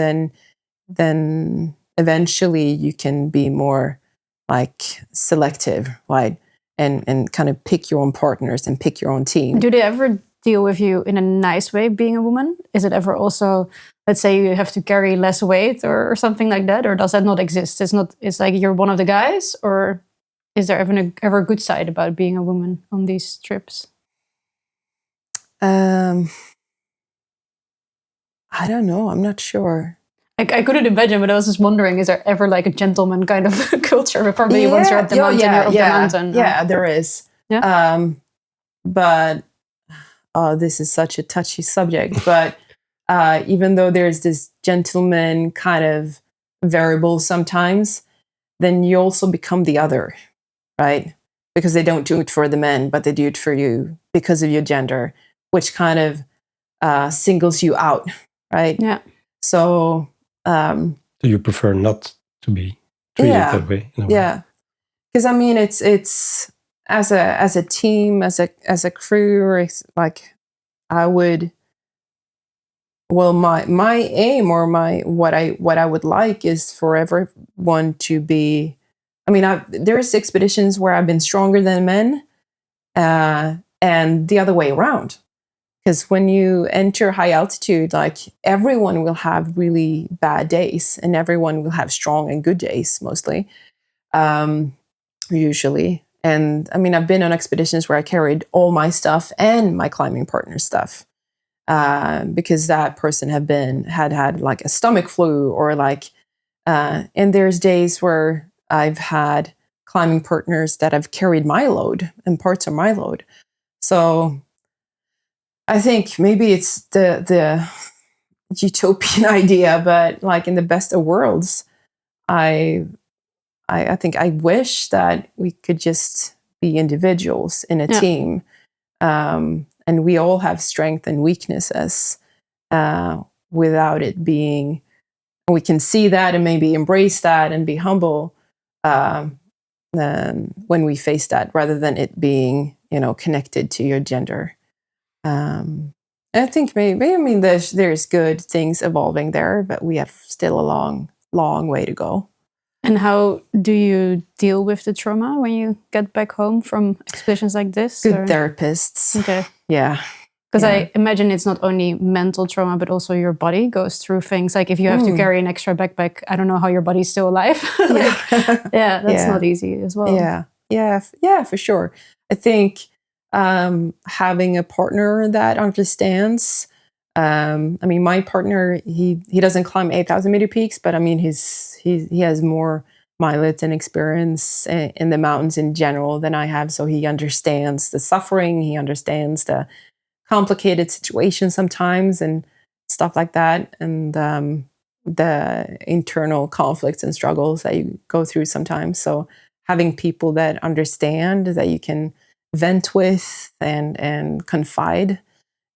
then eventually you can be more like selective, right? And kind of pick your own partners and pick your own team. Do they ever deal with you in a nice way, being a woman? Is it ever also, let's say you have to carry less weight or something like that, or does that not exist? It's like you're one of the guys, or is there ever a good side about being a woman on these trips? I don't know. I'm not sure. I couldn't imagine, but I was just wondering, is there ever like a gentleman kind of culture? Probably once you're at the mountain, you're up the mountain. Yeah, there is. Yeah. But this is such a touchy subject. But even though there's this gentleman kind of variable sometimes, then you also become the other, right? Because they don't do it for the men, but they do it for you because of your gender, which kind of singles you out, right? Yeah. So do you prefer not to be treated that way? Yeah, because I mean, it's as a team, as a crew, or like I would. Well, my aim, or what I would like, is for everyone to be. I mean, there's expeditions where I've been stronger than men, and the other way around. Because when you enter high altitude, like, everyone will have really bad days, and everyone will have strong and good days, mostly, usually. And I mean, I've been on expeditions where I carried all my stuff and my climbing partner's stuff. because that person had like a stomach flu, or like, and there's days where I've had climbing partners that have carried my load and parts of my load. So I think maybe it's the utopian idea, but like in the best of worlds, I think I wish that we could just be individuals in a team, and we all have strengths and weaknesses, without it being. We can see that and maybe embrace that and be humble when we face that, rather than it being, connected to your gender. I think maybe, I mean, there's good things evolving there, but we have still a long way to go. And how do you deal with the trauma when you get back home from expeditions like this? Good therapists. Okay. Yeah. Because I imagine it's not only mental trauma, but also your body goes through things. Like if you have to carry an extra backpack, I don't know how your body's still alive. That's not easy as well. Yeah, for sure. I think having a partner that understands. I mean, my partner, he doesn't climb 8,000 meter peaks, but I mean, he has more mileage and experience in the mountains in general than I have. So he understands the suffering. He understands the complicated situations sometimes and stuff like that, and the internal conflicts and struggles that you go through sometimes. So having people that understand, that you can vent with and confide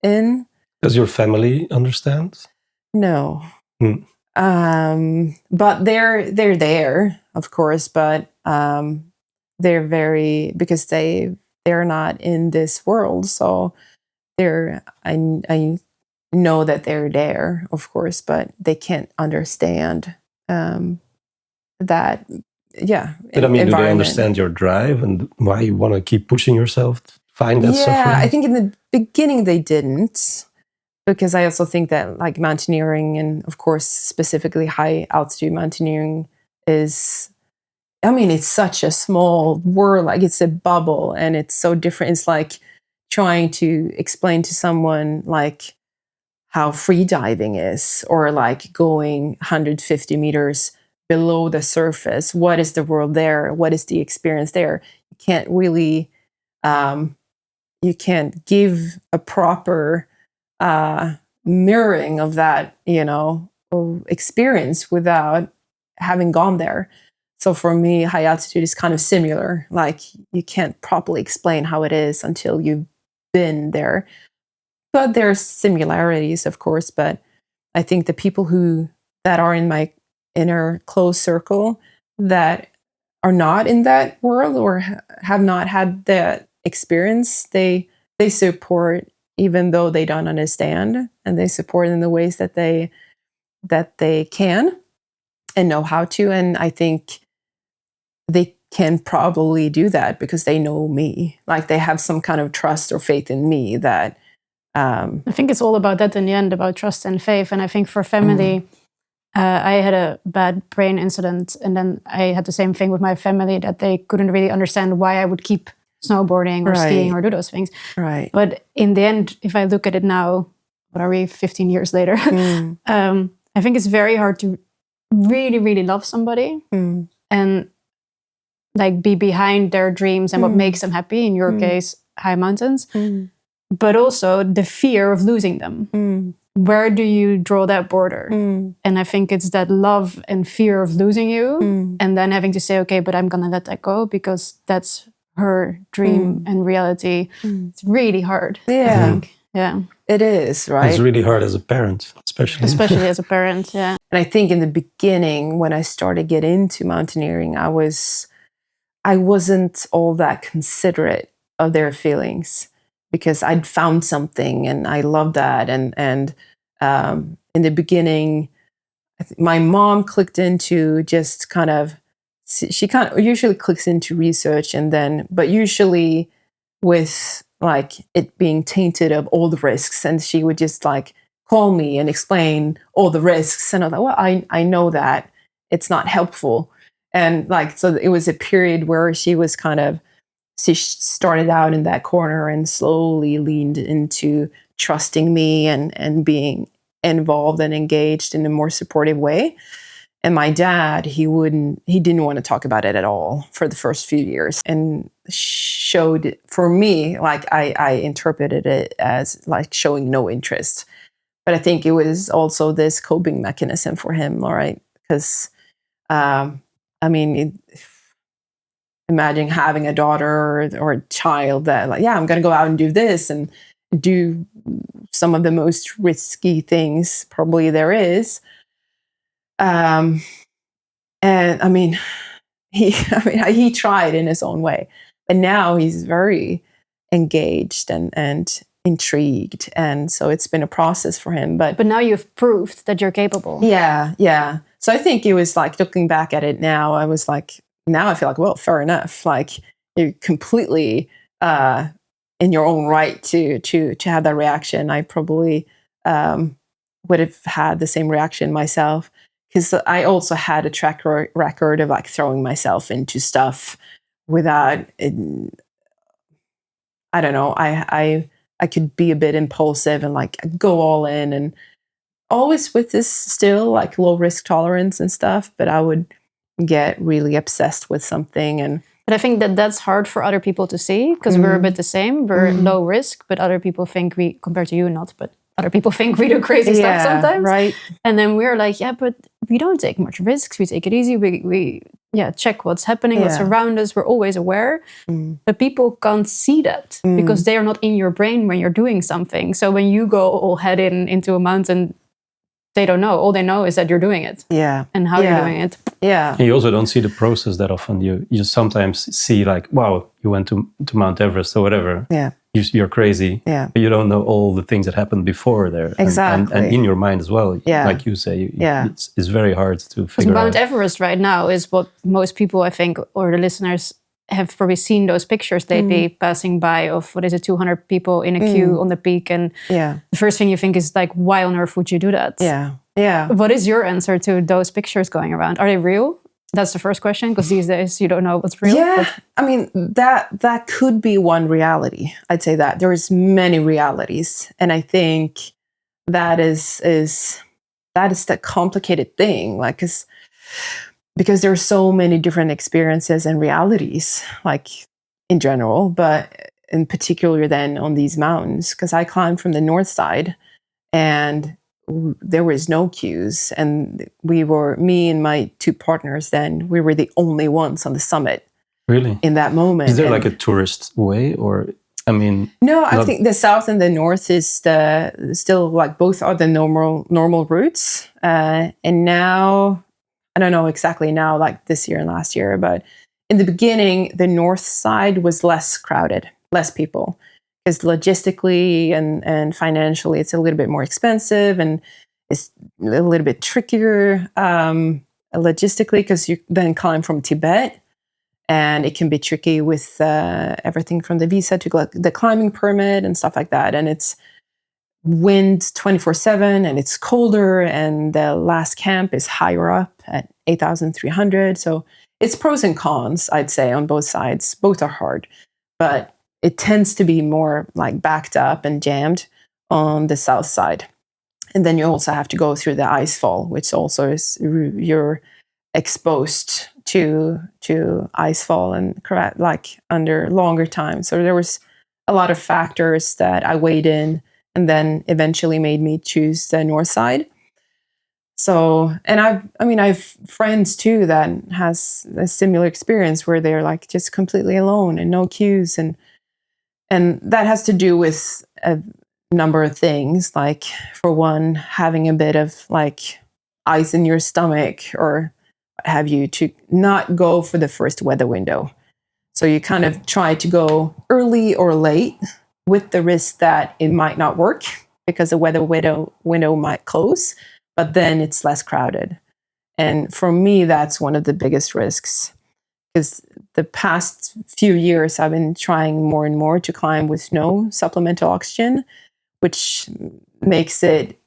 in. Does your family understand? No. But they're there, of course, but they're very, because they're not in this world, so I know that they're there, of course, but they can't understand that. Yeah. But I mean, do they understand your drive and why you want to keep pushing yourself to find that suffering? Yeah, I think in the beginning they didn't, because I also think that like mountaineering, and of course specifically high altitude mountaineering, is, I mean, it's such a small world, like it's a bubble, and it's so different. It's like trying to explain to someone like how free diving is, or like going 150 meters below the surface. What is the world there? What is the experience there? You can't really, you can't give a proper mirroring of that, experience without having gone there. So for me, high altitude is kind of similar. Like you can't properly explain how it is until you've been there. But there's similarities, of course. But I think the people that are in my inner close circle that are not in that world, or have not had that experience, they support, even though they don't understand, and they support in the ways that they can and know how to. And I think they can probably do that because they know me. Like they have some kind of trust or faith in me that. I think it's all about that in the end, about trust and faith. And I think for family, I had a bad brain incident, and then I had the same thing with my family, that they couldn't really understand why I would keep snowboarding or skiing or do those things. Right. But in the end, if I look at it now, what are we, 15 years later? I think it's very hard to really, really love somebody and like be behind their dreams and what makes them happy. In your case, high mountains. But also the fear of losing them. Where do you draw that border? And I think it's that love and fear of losing you, and then having to say, okay, but I'm gonna let that go because that's her dream and reality. It's really hard. Yeah. I think. Yeah. It is, right? It's really hard as a parent, especially as a parent, yeah. And I think in the beginning, when I started getting into mountaineering, I wasn't all that considerate of their feelings, because I'd found something and I loved that. And in the beginning, my mom clicked into just kind of, she kind of usually clicks into research, and then, but usually with like it being tainted of all the risks. And she would just like call me and explain all the risks. And I was like, well, I know that it's not helpful. And like, so it was a period where she started out in that corner and slowly leaned into trusting me and being involved and engaged in a more supportive way. And my dad, he didn't want to talk about it at all for the first few years, and showed, for me, like I interpreted it as like showing no interest. But I think it was also this coping mechanism for him, all right? Because, imagine having a daughter or a child that like, yeah, I'm going to go out and do this and do some of the most risky things probably there is. And he tried in his own way, but now he's very engaged and intrigued, and so it's been a process for him. But now you've proved that you're capable. Yeah. So I think it was like, looking back at it now, I was like, now I feel like, well, fair enough. Like, you're completely in your own right to have that reaction. I probably would have had the same reaction myself, because I also had a track record of like throwing myself into stuff without, I don't know, I could be a bit impulsive and like go all in, and always with this still like low risk tolerance and stuff, but I would get really obsessed with something. But I think that's hard for other people to see, because we're a bit the same. We're low risk, but other people think we, compared to you, not, but other people think we do crazy stuff sometimes. Right. And then we're like, yeah, but we don't take much risks. We take it easy. We check what's happening, what's around us. We're always aware. But people can't see that because they are not in your brain when you're doing something. So when you go all head into a mountain, they don't know. All they know is that you're doing it. Yeah. And how you're doing it. Yeah. And you also don't see the process that often. You sometimes see like, wow, you went to Mount Everest or whatever. Yeah. You're crazy. Yeah. But you don't know all the things that happened before there. Exactly. And in your mind as well. Yeah. Like you say, it's very hard to figure out. Mount Everest right now is what most people, I think, or the listeners have probably seen those pictures lately passing by of, 200 people in a queue on the peak. And the first thing you think is like, why on earth would you do that? Yeah. Yeah. What is your answer to those pictures going around? Are they real? That's the first question, because these days you don't know what's real. Yeah, I mean, that could be one reality. I'd say that there's many realities, and I think that is the complicated thing, like, because there are so many different experiences and realities, like in general, but in particular then on these mountains, because I climbed from the north side, and there was no queues, and me and my two partners then, we were the only ones on the summit. Really? In that moment. Is there like a tourist way, or, I mean? No, I think the south and the north is still like, both are the normal routes. And now, I don't know exactly now, like this year and last year, but in the beginning, the north side was less crowded, less people. Because logistically and financially, it's a little bit more expensive, and it's a little bit trickier logistically, because you then climb from Tibet, and it can be tricky with everything from the visa to the climbing permit and stuff like that. And it's wind 24/7, and it's colder, and the last camp is higher up at 8,300. So it's pros and cons, I'd say, on both sides. Both are hard, but it tends to be more like backed up and jammed on the south side. And then you also have to go through the ice fall, which also is, you're exposed to ice fall and like under longer time. So there was a lot of factors that I weighed in, and then eventually made me choose the north side. So, and I've friends too that has a similar experience where they're like just completely alone and no queues, and that has to do with a number of things, like, for one, having a bit of like ice in your stomach or what have you, to not go for the first weather window. So you kind of try to go early or late, with the risk that it might not work because the weather window might close, but then it's less crowded. And for me, that's one of the biggest risks, because the past few years I've been trying more and more to climb with no supplemental oxygen, which makes it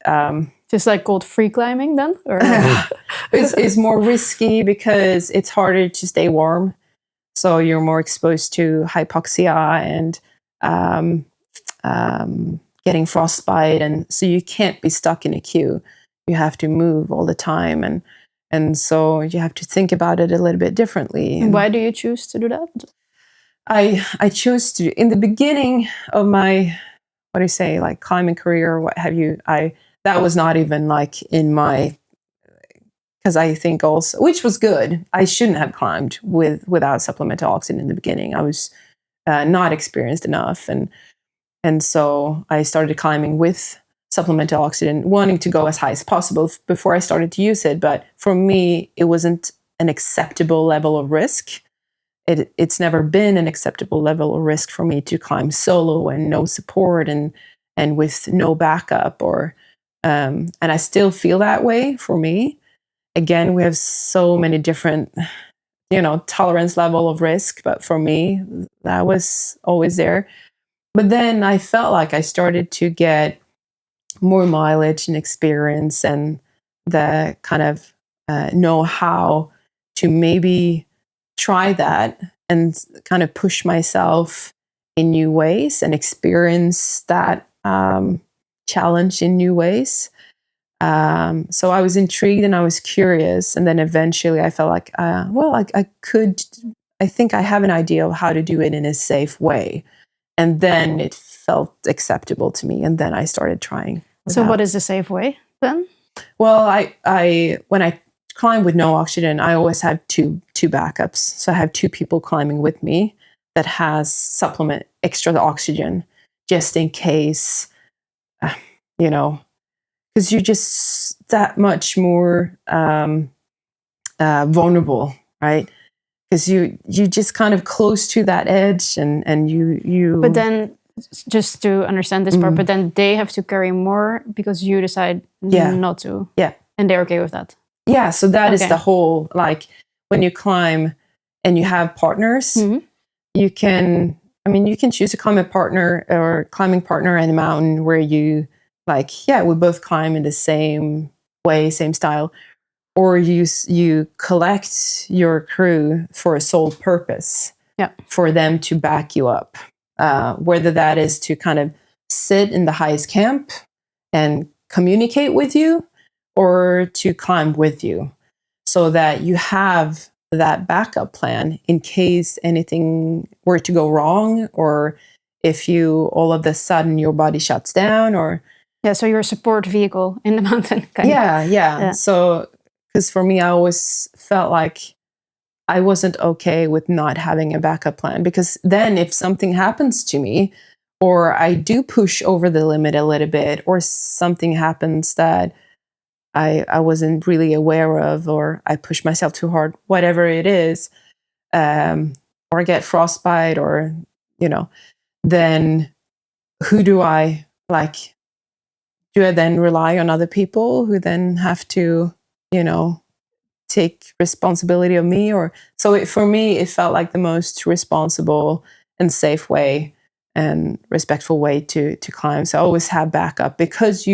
just like called free climbing then, or is more risky because it's harder to stay warm, so you're more exposed to hypoxia and getting frostbite, and so you can't be stuck in a queue. You have to move all the time, and so you have to think about it a little bit differently. And why do you choose to do that? I chose to, in the beginning of my, what do you say, like climbing career or what have you, that was not even like in my, because I think also, which was good, I shouldn't have climbed without supplemental oxygen in the beginning. I was not experienced enough, and so I started climbing with supplemental oxygen, wanting to go as high as possible before I started to use it. But for me, it wasn't an acceptable level of risk. It's never been an acceptable level of risk for me to climb solo and no support and with no backup, or and I still feel that way for me. Again, we have so many different, tolerance level of risk, but for me, that was always there. But then I felt like I started to get more mileage and experience, and the kind of know how to maybe try that and kind of push myself in new ways and experience that challenge in new ways. So I was intrigued and I was curious, and then eventually I felt like, I think I have an idea of how to do it in a safe way. And then it felt acceptable to me, and then I started trying. So what is a safe way then? Well, I when I climb with no oxygen, I always have two backups. So I have two people climbing with me that has supplement extra oxygen just in case, because you're just that much more vulnerable, right? Because you just kind of close to that edge, and you. But then, just to understand this part, but then they have to carry more because you decide not to. Yeah. And they're okay with that. Yeah. So that is the whole, like, when you climb and you have partners, you can choose to climb a partner or climbing partner in a mountain where you, like, we both climb in the same way, same style, or you collect your crew for a sole purpose, for them to back you up. Whether that is to kind of sit in the highest camp and communicate with you, or to climb with you, so that you have that backup plan in case anything were to go wrong, or if you all of a sudden your body shuts down, or so you're a support vehicle in the mountain. Yeah. So, because for me, I always felt like I wasn't okay with not having a backup plan, because then if something happens to me, or I do push over the limit a little bit, or something happens that I wasn't really aware of, or I push myself too hard, whatever it is, or I get frostbite, or, then who do I like? Do I then rely on other people who then have to, take responsibility of me? Or so for me, it felt like the most responsible and safe way and respectful way to climb. So I always have backup, because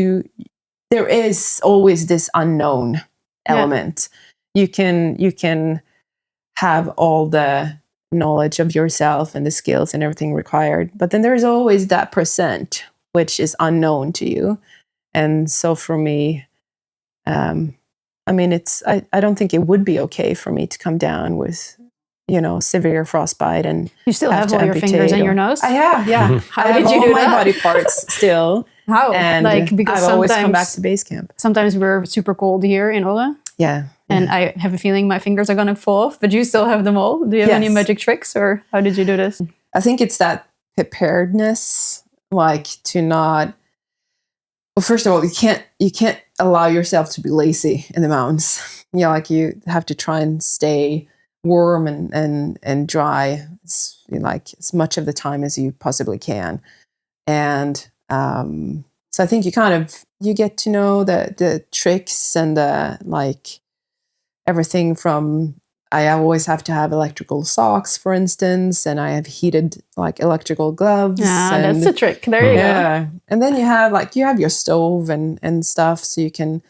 there is always this unknown element. You can have all the knowledge of yourself and the skills and everything required, but then there's always that percent which is unknown to you. And so for me, I don't think it would be okay for me to come down with, severe frostbite, and you still have all your fingers in your nose. I have, yeah. How did you do all that? my body parts still. How? And because I've always come back to base camp. Sometimes we're super cold here in Ola. Yeah. And I have a feeling my fingers are gonna fall off, but you still have them all. Do you have any magic tricks, or how did you do this? I think it's that preparedness, like to not. Well, first of all, you can't allow yourself to be lazy in the mountains. Like you have to try and stay warm and dry, as much of the time as you possibly can. And so I think you get to know the tricks and the everything from. I always have to have electrical socks, for instance, and I have heated electrical gloves. That's the trick. There you go. And then you have your stove and stuff, so you can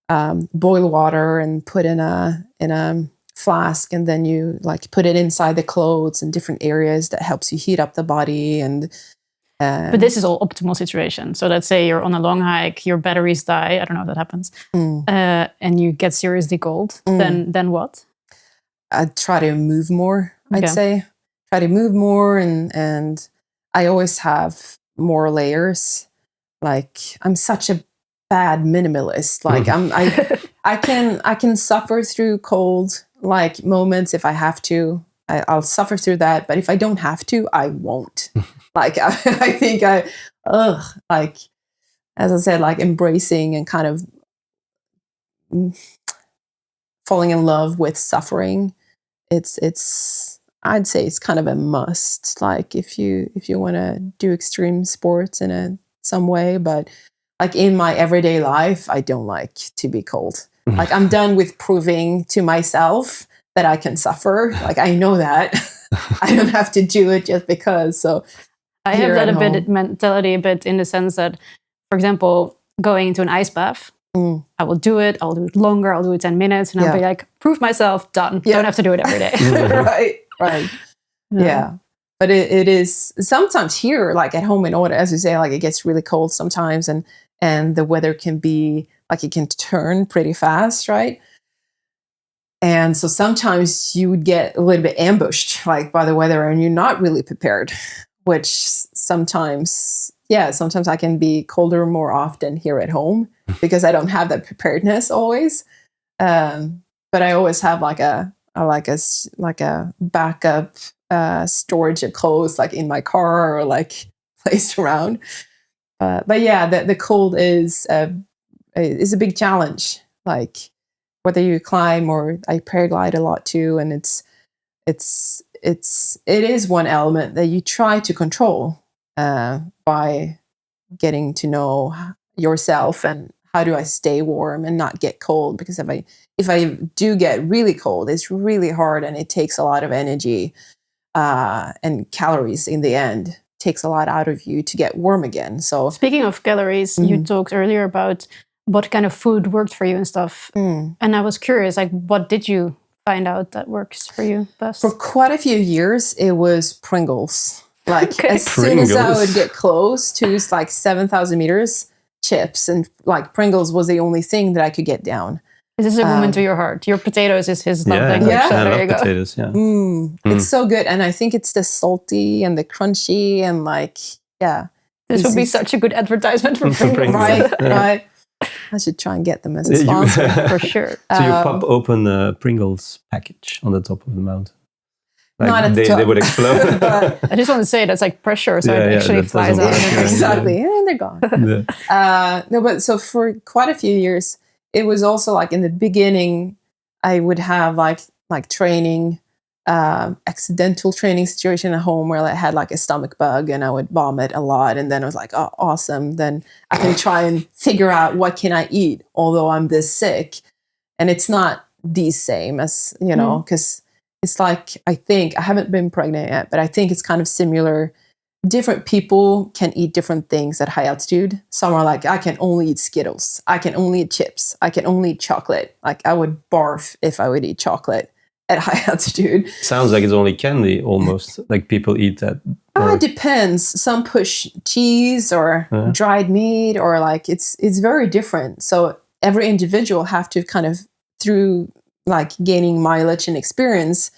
boil water and put in a flask, and then you put it inside the clothes in different areas that helps you heat up the body. And But this is all optimal situation. So let's say you're on a long hike, your batteries die. I don't know if that happens. And you get seriously cold. Then what? I'd try to move more, I'd say. Try to move more. And I always have more layers. Like, I'm such a bad minimalist. Like, I can suffer through cold, like, moments if I have to. I'll suffer through that. But if I don't have to, I won't. Like, I think like, as I said, like, embracing and kind of falling in love with suffering. I'd say it's kind of a must. Like, if you want to do extreme sports in some way, but like in my everyday life, I don't like to be cold. Like, I'm done with proving to myself that I can suffer. Like, I know that. I don't have to do it just because. So I have that mentality a bit in the sense that, for example, going into an ice bath, I will do it. I'll do it longer. I'll do it 10 minutes. And I'll be like, prove myself, done. Don't have to do it every day. Right. Yeah. But it is sometimes here, like at home in order, as you say, like, it gets really cold sometimes. And the weather can be, like, it can turn pretty fast, right? And so sometimes you would get a little bit ambushed, like, by the weather, and you're not really prepared, which sometimes I can be colder more often here at home because I don't have that preparedness always. But I always have like a backup storage of clothes, like in my car or like placed around. But yeah, the cold is a big challenge. Like, whether you climb or I paraglide a lot too, and it is one element that you try to control by getting to know yourself and how do I stay warm and not get cold, because if I do get really cold, it's really hard and it takes a lot of energy and calories in the end. It takes a lot out of you to get warm again. So speaking of calories, you talked earlier about what kind of food worked for you and stuff. And I was curious, like, what did you find out that works for you best? For quite a few years, it was Pringles. Like, as soon as I would get close to like 7,000 meters, chips, and like Pringles was the only thing that I could get down. This is a woman to your heart. Your potatoes is his love language. Yeah, so I there love you go. potatoes. Yeah, it's so good, and I think it's the salty and the crunchy and like, this would be such a good advertisement for Pringles. Right. I should try and get them as a sponsor for sure. So you pop open a Pringles package on the top of the mountain. Like, not at the top. They would explode. I just want to say that's like pressure, so it actually flies out. Exactly, and they're gone. No, but so for quite a few years, it was also like in the beginning, I would have like training, accidental training situation at home where I had like a stomach bug and I would vomit a lot, and then I was like, oh, awesome! Then I can try and figure out what can I eat, although I'm this sick, and it's not the same as because. It's like, I think, I haven't been pregnant yet, but I think it's kind of similar. Different people can eat different things at high altitude. Some are like, I can only eat Skittles. I can only eat chips. I can only eat chocolate. Like, I would barf if I would eat chocolate at high altitude. Sounds like it's only candy almost. Like, people eat that. It depends. Some push cheese or dried meat, or like, it's very different. So every individual have to kind of, through like gaining mileage and experience,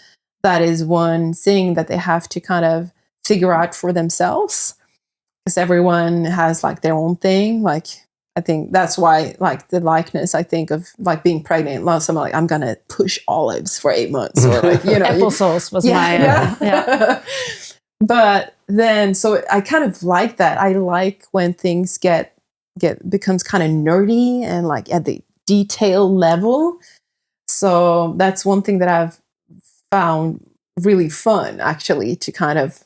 that is one thing that they have to kind of figure out for themselves, because everyone has like their own thing. Like, I think that's why, like, the likeness, I think, of like being pregnant. A lot of someone like, I'm gonna push olives for 8 months, or like, applesauce was my But then, so I kind of like that. I like when things becomes kind of nerdy and like at the detail level. So that's one thing that I've found really fun, actually, to kind of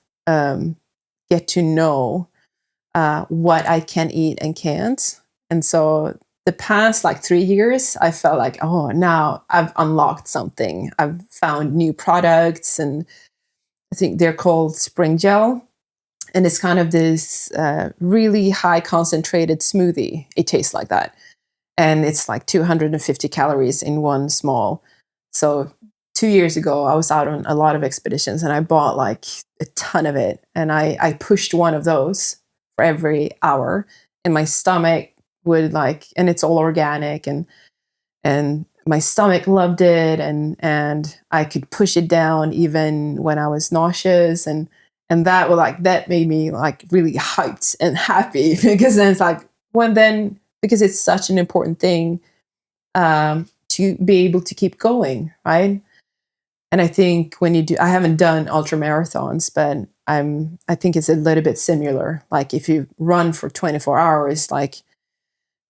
get to know what I can eat and can't. And so the past like 3 years, I felt like, oh, now I've unlocked something. I've found new products, and I think they're called Spring Gel. And it's kind of this really high concentrated smoothie. It tastes like that. And it's like 250 calories in one small. So 2 years ago, I was out on a lot of expeditions and I bought like a ton of it. And I pushed one of those for every hour. And my stomach would like, and it's all organic, and my stomach loved it, and I could push it down even when I was nauseous, and that would like, that made me like really hyped and happy because then it's like, because it's such an important thing to be able to keep going, right? And I think when you do, I haven't done ultra marathons, but I think it's a little bit similar. Like if you run for 24 hours, like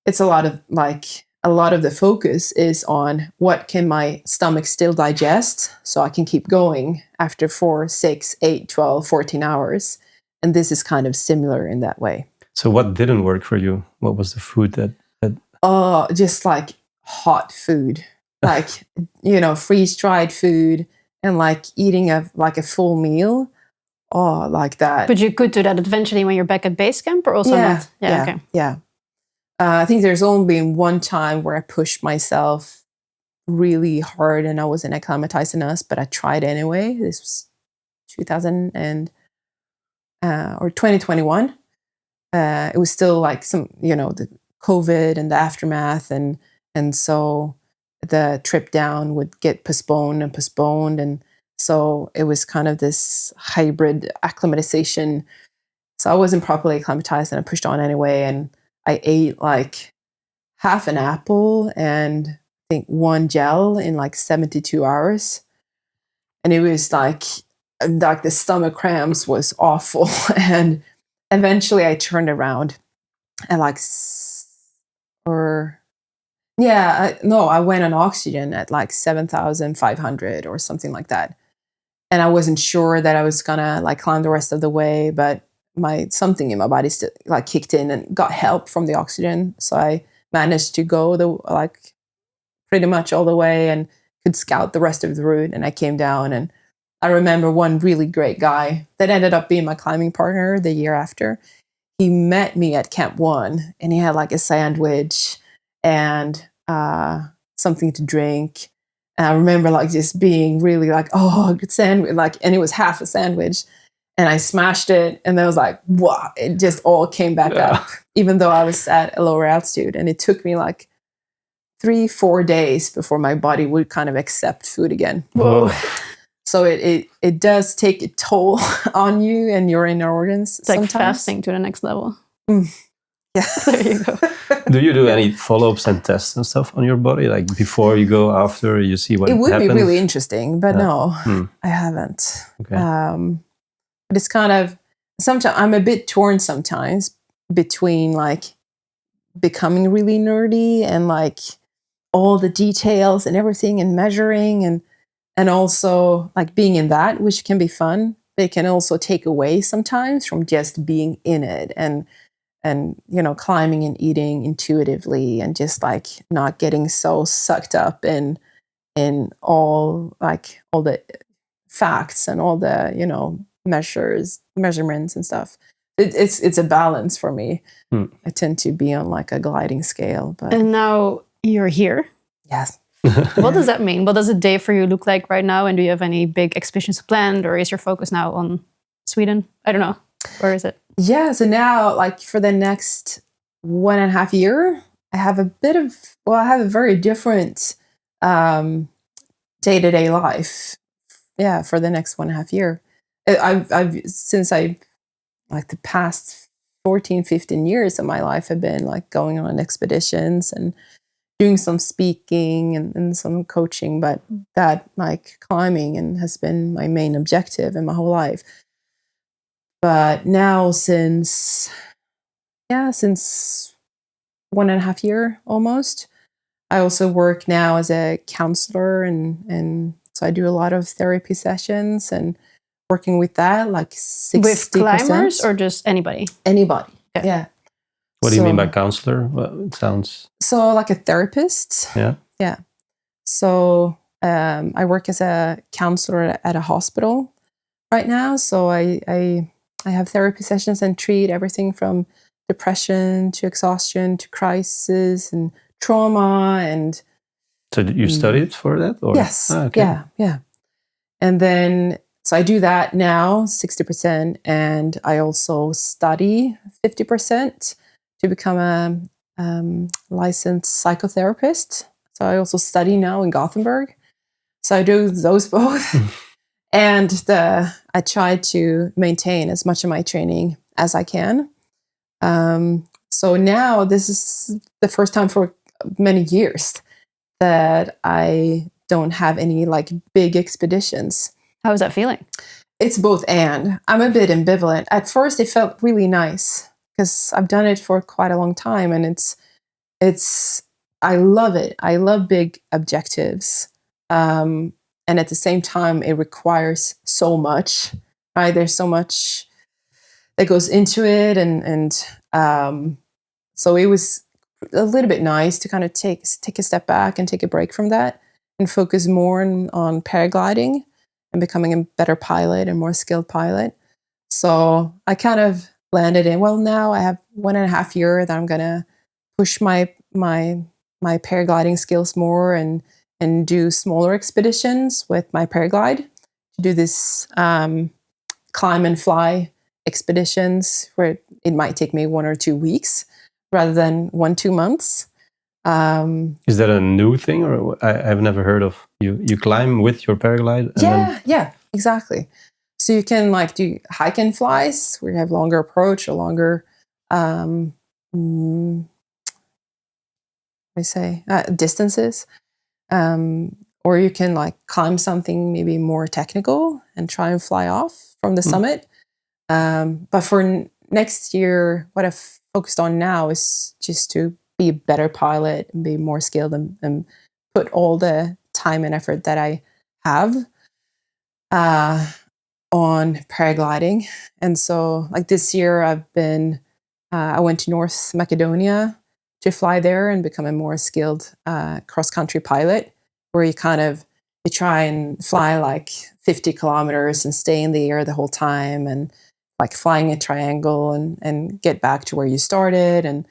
it's a lot of the focus is on what can my stomach still digest so I can keep going after 4, 6, 8, 12, 14 hours. And this is kind of similar in that way. So what didn't work for you? What was the food that Oh, just like hot food, like, freeze-dried food, and like eating a full meal. Oh, like that. But you could do that eventually when you're back at base camp, or also not? Okay. Yeah. I think there's only been one time where I pushed myself really hard and I wasn't acclimatized enough, but I tried anyway. This was 2021. It was still like some, the COVID and the aftermath, and so the trip down would get postponed, and so it was kind of this hybrid acclimatization. So I wasn't properly acclimatized, and I pushed on anyway, and I ate like half an apple and I think one gel in like 72 hours, and it was like the stomach cramps was awful, and eventually I turned around and I went on oxygen at like 7,500 or something like that. And I wasn't sure that I was gonna like climb the rest of the way, but something in my body still like kicked in and got help from the oxygen. So I managed to go pretty much all the way and could scout the rest of the route. And I came down, and I remember one really great guy that ended up being my climbing partner the year after. He met me at Camp 1, and he had like a sandwich and something to drink. And I remember like just being really like, oh, good sandwich, like, and it was half a sandwich, and I smashed it, and then was like, wow, it just all came back up, even though I was at a lower altitude. And it took me like 3-4 days before my body would kind of accept food again. Whoa. So it does take a toll on you and your inner organs. It's like fasting to the next level. Yeah. There you go. Do you do any follow-ups and tests and stuff on your body? Like before you go, after you see what happens? It would be really interesting, but no, I haven't. Okay. But it's kind of, sometimes I'm a bit torn sometimes between like becoming really nerdy and like all the details and everything and measuring and also like being in that, which can be fun, but it can also take away sometimes from just being in it and climbing and eating intuitively and just like not getting so sucked up in all the facts and all the measurements and stuff. It's a balance for me. I tend to be on like a gliding scale. But and now you're here. Yes. What does that mean? What does a day for you look like right now? And do you have any big expeditions planned, or is your focus now on Sweden? I don't know. Where is it? Yeah. So now, like for the next 1.5 years, I have I have a very different day-to-day life. Yeah, for the next 1.5 years. Since like the past 14, 15 years of my life have been like going on expeditions and doing some speaking and some coaching, but that like climbing and has been my main objective in my whole life. But now since 1.5 years almost, I also work now as a counselor and so I do a lot of therapy sessions and working with that, like 60%. With climbers or just anybody? Anybody, okay. Yeah. What do you mean by counselor? Well, it sounds... So like a therapist. Yeah. Yeah. So I work as a counselor at a hospital right now. So I have therapy sessions and treat everything from depression to exhaustion to crisis and trauma and... So did you studied for that? Or? Yes. Okay. Yeah. And then So I do that now, 60%, and I also study 50% to become a licensed psychotherapist. So I also study now in Gothenburg. So I do those both. And I try to maintain as much of my training as I can. So now this is the first time for many years that I don't have any like big expeditions. How is that feeling? It's both and. I'm a bit ambivalent. At first, it felt really nice because I've done it for quite a long time, and I love it. I love big objectives, and at the same time, it requires so much. Right? There's so much that goes into it, and so it was a little bit nice to kind of take a step back and take a break from that and focus more on paragliding and becoming a better pilot and more skilled pilot. So I kind of landed in, well, now I have 1.5 years that I'm going to push my paragliding skills more and do smaller expeditions with my paraglide, to do this climb and fly expeditions where it might take me 1 or 2 weeks rather than 1-2 months. Is that a new thing, or I've never heard of you climb with your paraglide? Yeah, exactly. So you can like do hike and flies where you have longer approach or longer, distances. Or you can like climb something maybe more technical and try and fly off from the summit. But for next year, what I've focused on now is just to be a better pilot and be more skilled and put all the time and effort that I have on paragliding. And so like this year I went to North Macedonia to fly there and become a more skilled cross-country pilot, where you try and fly like 50 kilometers and stay in the air the whole time and like flying a triangle and get back to where you started. And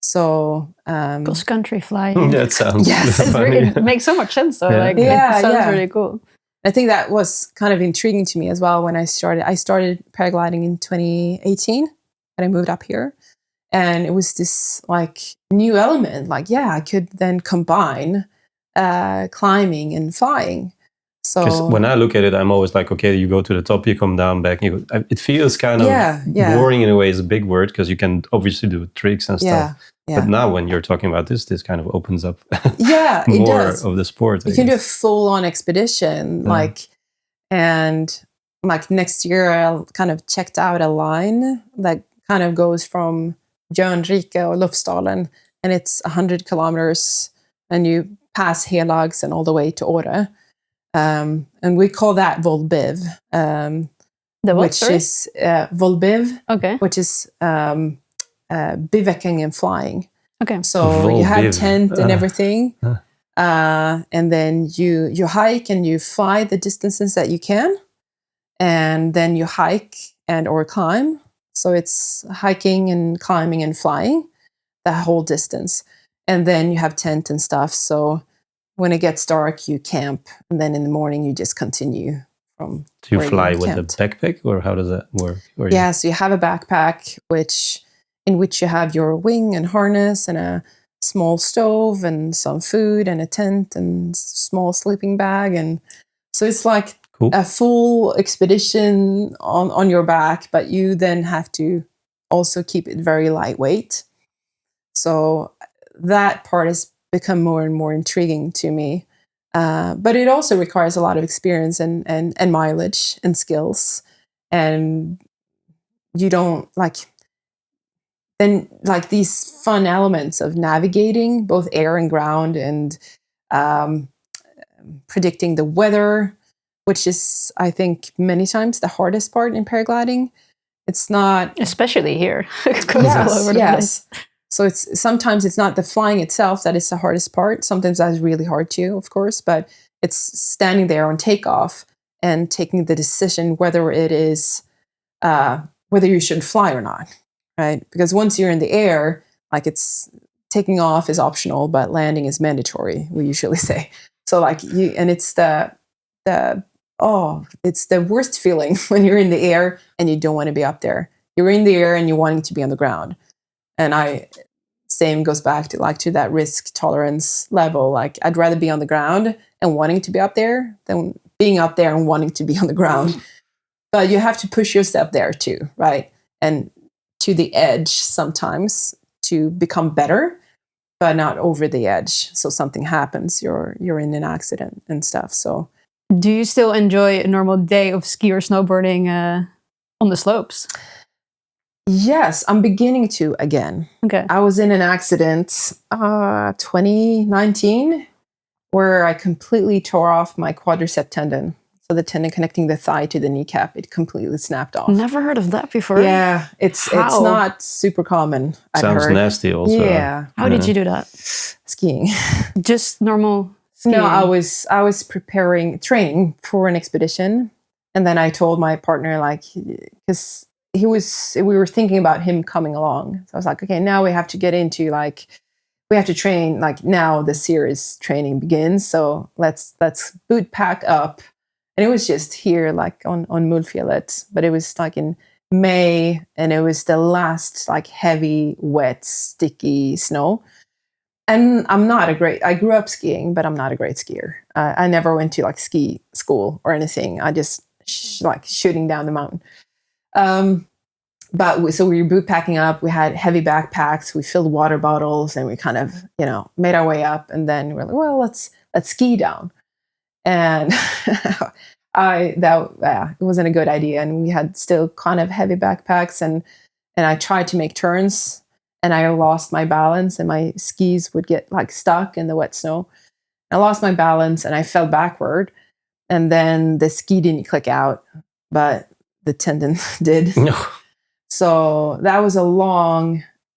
so cross-country flying. That sounds funny. It makes so much sense though. It sounds really cool. I think that was kind of intriguing to me as well when I started. I started paragliding in 2018 and I moved up here. And it was this like new element. Like, I could then combine climbing and flying. So when I look at it, I'm always like, okay, you go to the top, you come down, back. It feels kind of boring in a way. Is a big word because you can obviously do tricks and stuff. Yeah. But now when you're talking about this kind of opens up more of the sport. You can do a full-on expedition, and next year I'll kind of checked out a line that kind of goes from Björnrike or Lofsdalen, and it's 100 kilometers, and you pass Helags and all the way to Åre. And we call that Volbiv, which is Volbiv, which is bivouacking and flying. Okay. So Volbiv. You have tent and everything, and then you hike and you fly the distances that you can, and then you hike or climb. So it's hiking and climbing and flying the whole distance, and then you have tent and stuff. So when it gets dark, you camp, and then in the morning you just continue from. Do you fly with a backpack, or how does that work? So you have a backpack in which you have your wing and harness and a small stove and some food and a tent and small sleeping bag, and so it's like a full expedition on your back, but you then have to also keep it very lightweight. So that part has become more and more intriguing to me. But it also requires a lot of experience and mileage and skills. And you don't these fun elements of navigating both air and ground and predicting the weather, which is, I think, many times the hardest part in paragliding. It's not... Especially here. It goes all over the place. So sometimes it's not the flying itself that is the hardest part. Sometimes that's really hard too, of course, but it's standing there on takeoff and taking the decision whether it is, whether you should fly or not, right? Because once you're in the air, it's taking off is optional, but landing is mandatory, we usually say. So and it's the it's the worst feeling when you're in the air and you don't want to be up there. You're in the air and you're wanting to be on the ground. And same goes back to that risk tolerance level. Like, I'd rather be on the ground and wanting to be up there than being up there and wanting to be on the ground. But you have to push yourself there too, right? And to the edge sometimes to become better, but not over the edge. So something happens, you're in an accident and stuff. So, do you still enjoy a normal day of ski or snowboarding on the slopes? Yes, I'm beginning to again. Okay. I was in an accident 2019 where I completely tore off my quadricep tendon. So the tendon connecting the thigh to the kneecap, it completely snapped off. Never heard of that before. Yeah, it's not super common. Sounds nasty also. Yeah. How did you do that? Skiing. Just normal skiing? No, I was training for an expedition. And then I told my partner, like, because we were thinking about him coming along. So I was like, okay, now we have to get into we have to train, like, now the serious training begins. So let's boot pack up. And it was just here, like on Mullfjället, but it was like in May, and it was the last like heavy, wet, sticky snow. And I grew up skiing, but I'm not a great skier. I never went to like ski school or anything. I just like shooting down the mountain. So we were boot packing up. We had heavy backpacks. We filled water bottles, and we kind of, made our way up. And then we're like, well, let's ski down. And it wasn't a good idea. And we had still kind of heavy backpacks, and I tried to make turns, and I lost my balance, and my skis would get like stuck in the wet snow. I lost my balance, and I fell backward, and then the ski didn't click out, but the tendon did. No. So that was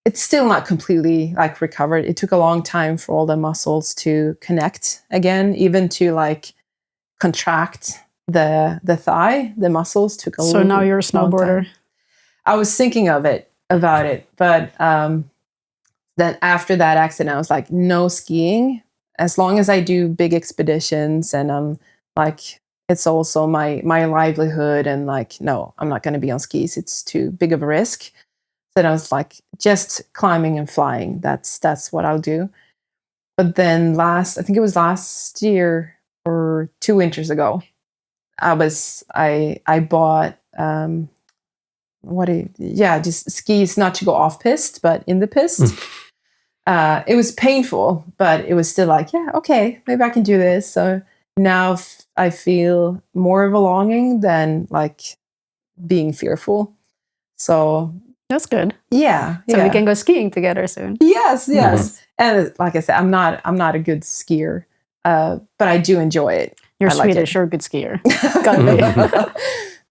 it's still not completely like recovered. It took a long time for all the muscles to connect again, even to like contract the thigh. The muscles took a long time. So now you're a snowboarder. I was thinking about it, but then after that accident, I was like, no skiing. As long as I do big expeditions, and like, it's also my livelihood, and like, no, I'm not going to be on skis. It's too big of a risk. Then I was like, just climbing and flying. That's what I'll do. But then I think it was last year or 2 winters ago, I bought just skis, not to go off piste, but in the piste. It was painful, but it was still like, yeah, okay, maybe I can do this. So now I feel more of a longing than like being fearful. So that's good. Yeah. So we can go skiing together soon. Yes. Mm-hmm. And like I said, I'm not a good skier, but I do enjoy it. You're Swedish, you're a good skier.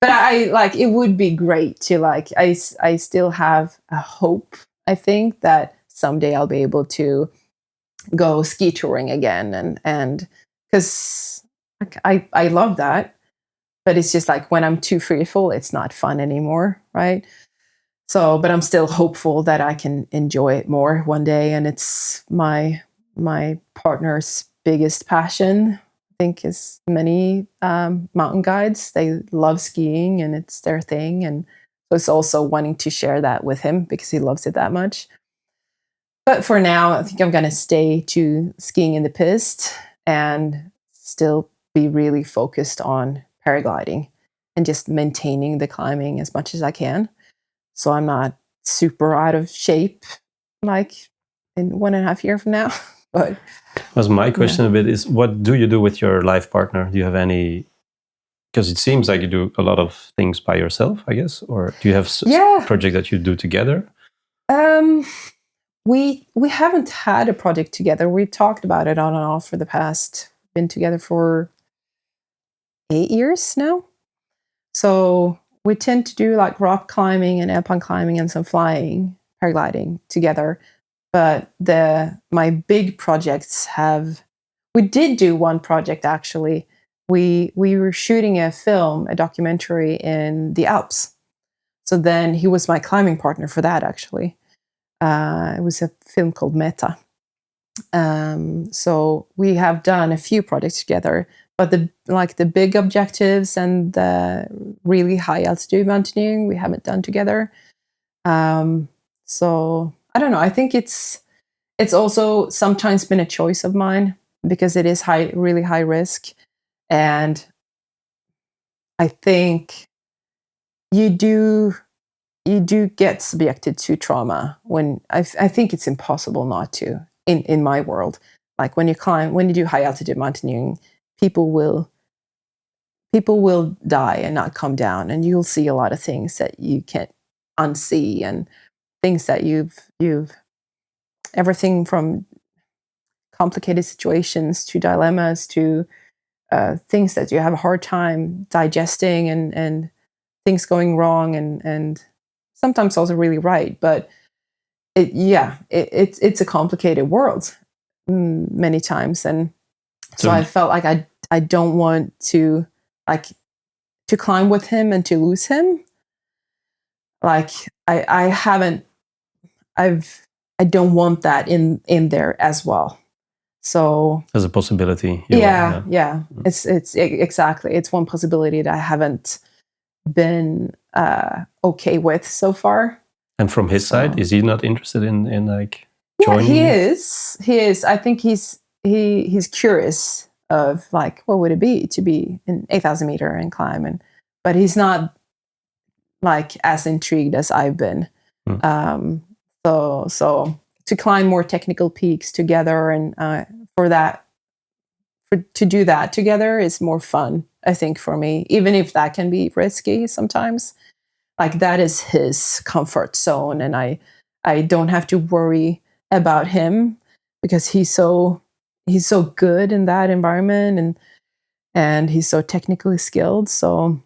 But I like, it would be great to like, I still have a hope, I think, that someday I'll be able to go ski touring again. And because I love that, but it's just like, when I'm too fearful, it's not fun anymore. Right. So, but I'm still hopeful that I can enjoy it more one day. And it's my partner's biggest passion, I think, is many mountain guides. They love skiing and it's their thing. And so it's also wanting to share that with him because he loves it that much. But for now, I think I'm going to stay to skiing in the piste and still be really focused on paragliding and just maintaining the climbing as much as I can. So I'm not super out of shape, like in 1.5 years from now. But was my question a bit is, what do you do with your life partner? Do you have any? Because it seems like you do a lot of things by yourself, I guess, or do you have projects that you do together? We haven't had a project together. We talked about it on and off for the past. Been together for 8 years now. So we tend to do like rock climbing and alpine climbing and some flying, paragliding together. But my big projects we did do one project actually. We were shooting a documentary in the Alps. So then he was my climbing partner for that actually. It was a film called Meta. So we have done a few projects together, but the big objectives and the really high altitude mountaineering we haven't done together. So I don't know. I think it's also sometimes been a choice of mine because it is really high risk, and I think you do get subjected to trauma when I think it's impossible not to in my world. Like when you do high altitude mountaineering, people will die and not come down, and you'll see a lot of things that you can't unsee, and things that you've everything from complicated situations to dilemmas to things that you have a hard time digesting, and things going wrong, and sometimes also really right. But it's a complicated world many times, and so I felt like I don't want to climb with him and to lose him. Like I don't want that in there as well. So as a possibility. Yeah. It's exactly. It's one possibility that I haven't been okay with so far. And from his side, is he not interested in like joining? He is. I think he's curious of like, what would it be to be an 8,000 meter and climb, but he's not like as intrigued as I've been. So to climb more technical peaks together, and to do that together is more fun, I think, for me, even if that can be risky sometimes. Like that is his comfort zone, and I don't have to worry about him because he's so good in that environment, and he's so technically skilled. So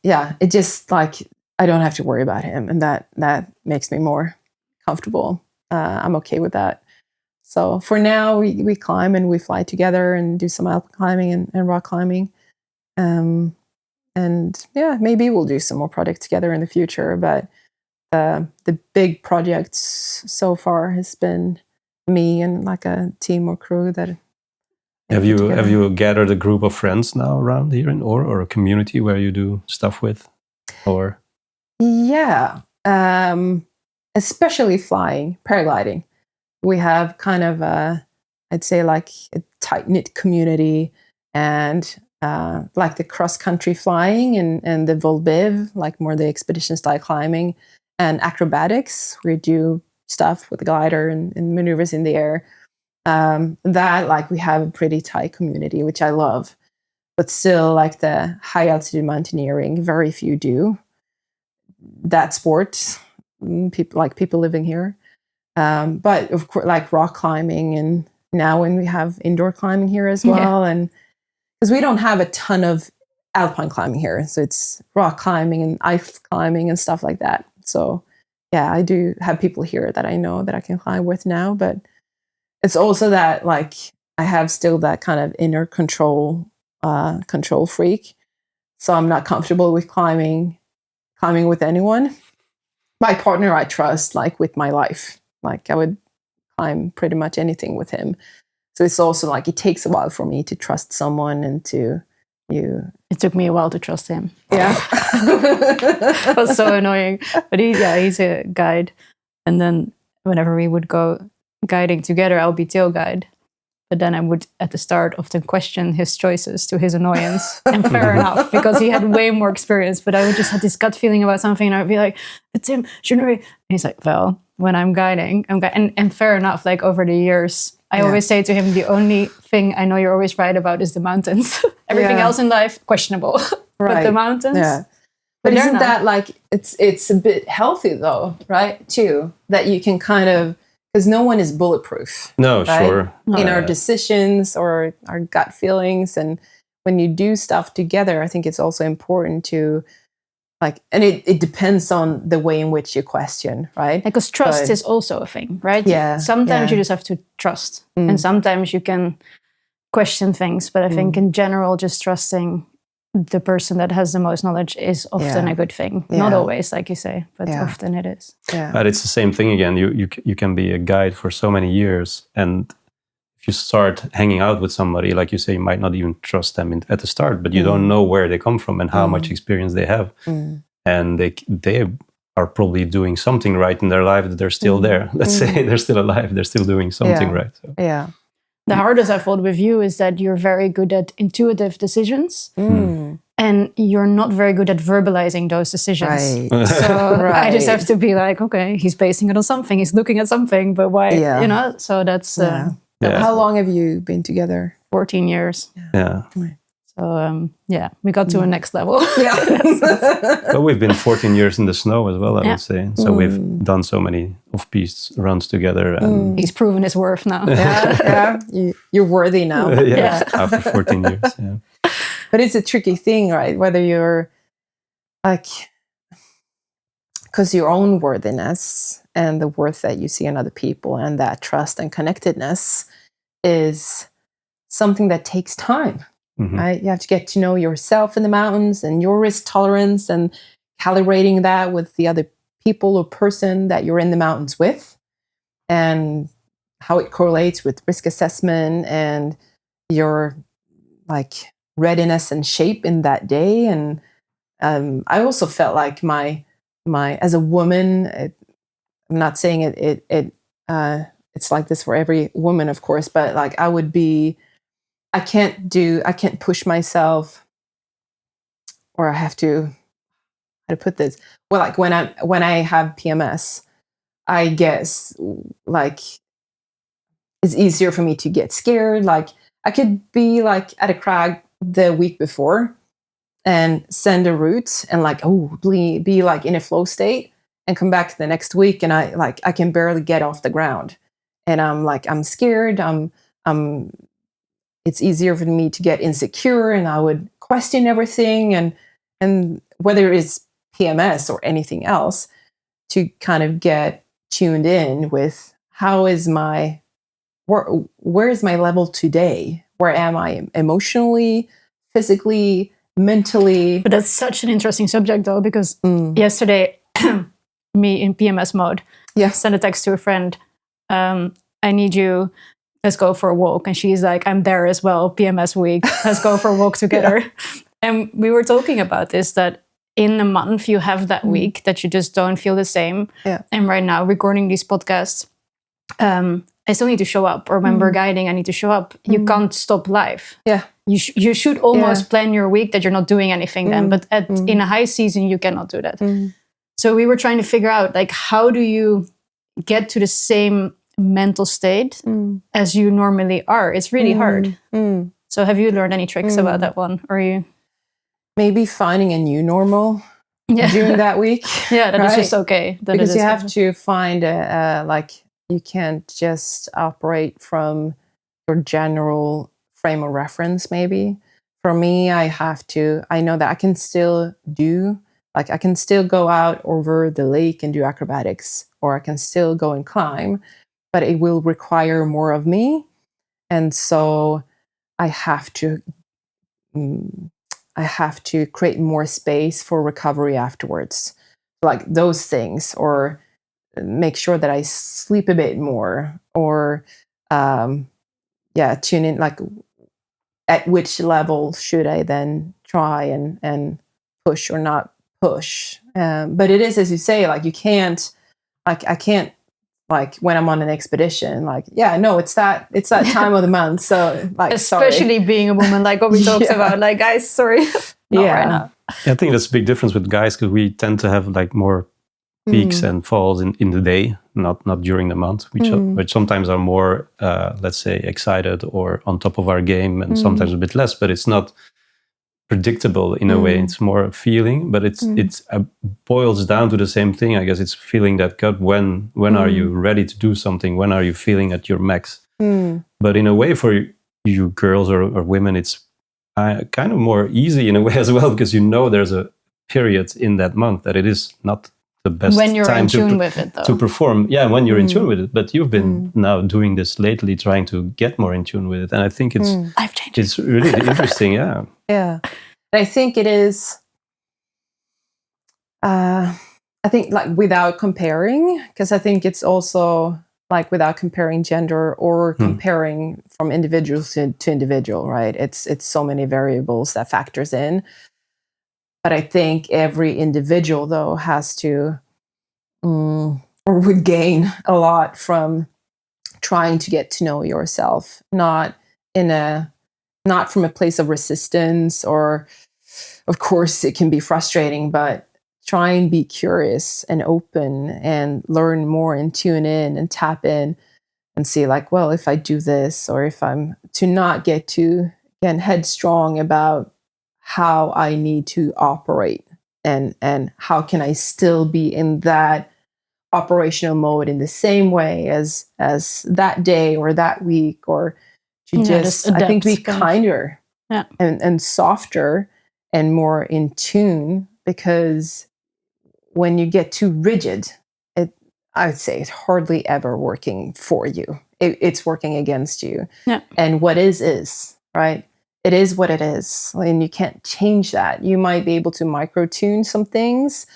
yeah, it just like I don't have to worry about him, and that makes me more comfortable. I'm okay with that. So for now, we climb and we fly together and do some alpine climbing and rock climbing. And yeah, maybe we'll do some more projects together in the future. But the big projects so far has been me and like a team or crew that. Have you gathered a group of friends now around here in Åre, or a community where you do stuff with, or? Yeah, especially flying, paragliding. We have kind of I'd say like a tight-knit community, and like the cross-country flying and the Volbev, like more the expedition style climbing, and acrobatics. We do stuff with the glider and maneuvers in the air. That like we have a pretty tight community, which I love. But still, like the high altitude mountaineering, very few do that sport. People living here. But of course, like rock climbing, and now when we have indoor climbing here as well, and because we don't have a ton of alpine climbing here, so it's rock climbing and ice climbing and stuff like that. So yeah, I do have people here that I know that I can climb with now, but it's also that like I have still that kind of inner control freak, so I'm not comfortable with climbing with anyone. My partner I trust, like with my life. Like I would climb pretty much anything with him. So it's also like it takes a while for me to trust someone and to you. It took me a while to trust him. Yeah. It was so annoying. But he's a guide. And then whenever we would go guiding together, I'll be tail guide. But then I would, at the start, often question his choices to his annoyance. And fair enough, because he had way more experience. But I would just have this gut feeling about something, and I'd be like, "It's him, shouldn't we?" And he's like, "Well, when I'm guiding, and fair enough. Like over the years, I always say to him, the only thing I know you're always right about is the mountains. Everything else in life, questionable. Right. But the mountains, yeah. But isn't that like it's a bit healthy though, right? Too, that you can kind of. Because no one is bulletproof. No, right? Sure. In our decisions or our gut feelings. And when you do stuff together, I think it's also important to like, and it depends on the way in which you question, right? Because trust is also a thing, right? Yeah. Sometimes you just have to trust. And sometimes you can question things. But I think in general, just trusting the person that has the most knowledge is often a good thing. Not always, like you say, but often it is. Yeah. But it's the same thing again. You can be a guide for so many years, and if you start hanging out with somebody, like you say, you might not even trust them at the start, but you don't know where they come from and how much experience they have. And they are probably doing something right in their life that they're still there. Let's say they're still alive. They're still doing something right. So. Yeah. The hardest I thought with you is that you're very good at intuitive decisions. And you're not very good at verbalizing those decisions. Right. So I just have to be like, okay, he's basing it on something. He's looking at something, but why, you know? So that's... How long have you been together? 14 years. Yeah. So, we got to a next level. But we've been 14 years in the snow as well, I would say. So we've done so many off-piste runs together. And he's proven his worth now. You're worthy now. After 14 years, But it's a tricky thing, right? Whether you're like, because your own worthiness and the worth that you see in other people and that trust and connectedness is something that takes time, right? You have to get to know yourself in the mountains and your risk tolerance and calibrating that with the other people or person that you're in the mountains with and how it correlates with risk assessment and your like readiness and shape in that day. And I also felt like my as a woman, I'm not saying it's like this for every woman, of course, but like I can't push myself, or I have to, how to put this? Well, like when I have PMS, I guess like it's easier for me to get scared. Like I could be like at a crag the week before and send a route and like, be like in a flow state and come back the next week. And I can barely get off the ground and I'm scared. It's easier for me to get insecure and I would question everything and whether it's PMS or anything else to kind of get tuned in with where is my level today? Where am I emotionally, physically, mentally? But that's such an interesting subject though, because yesterday, me in PMS mode, sent a text to a friend, I need you, let's go for a walk. And she's like, I'm there as well, PMS week, let's go for a walk together. And we were talking about this, that in a month you have that week that you just don't feel the same. And right now, recording these podcasts, I still need to show up, or when we're guiding, I need to show up. You can't stop life. You should almost plan your week that you're not doing anything then, but in a high season, you cannot do that. So we were trying to figure out, like, how do you get to the same mental state as you normally are? It's really hard. So have you learned any tricks about that one? Or you maybe finding a new normal during that week? That is just okay. Because you have to find you can't just operate from your general frame of reference, maybe. For me, I know that I can still I can still go out over the lake and do acrobatics, or I can still go and climb, but it will require more of me. And so I have to create more space for recovery afterwards. Like those things, or make sure that I sleep a bit more, or tune in, like at which level should I then try and push or not push. But it is, as you say, like you can't, like I can't, like when I'm on an expedition, it's that time of the month. So like, especially being a woman, like what we talked about, like guys, sorry. Right now. I think that's a big difference with guys, because we tend to have like more peaks and falls in the day, not during the month, which sometimes are more, let's say, excited or on top of our game, and sometimes a bit less, but it's not predictable in a way. It's more a feeling, but it's boils down to the same thing, I guess. It's feeling that gut. When are you ready to do something? When are you feeling at your max? But in a way, for you girls or women, it's kind of more easy in a way as well, because there's a period in that month that it is not the best when you're time in tune with it, though. To perform. Yeah, when you're in tune with it. But you've been now doing this lately, trying to get more in tune with it. And I think it's life-changing. It's really interesting, yeah. Yeah. And I think it is, I think like without comparing, because I think it's also like without comparing gender or comparing from individual to individual, right? It's so many variables that factors in. But I think every individual, though, has to or would gain a lot from trying to get to know yourself, not from a place of resistance, or of course it can be frustrating, but try and be curious and open and learn more and tune in and tap in and see, like, well, if I do this, or if I'm to not get too, again, headstrong about how I need to operate, and how can I still be in that operational mode in the same way as that day or that week, or to just adapt, I think, be kinder and softer and more in tune, because when you get too rigid, I'd say it's hardly ever working for you. It's working against you. Yeah. And what is, right? It is what it is. And you can't change that. You might be able to micro-tune some things.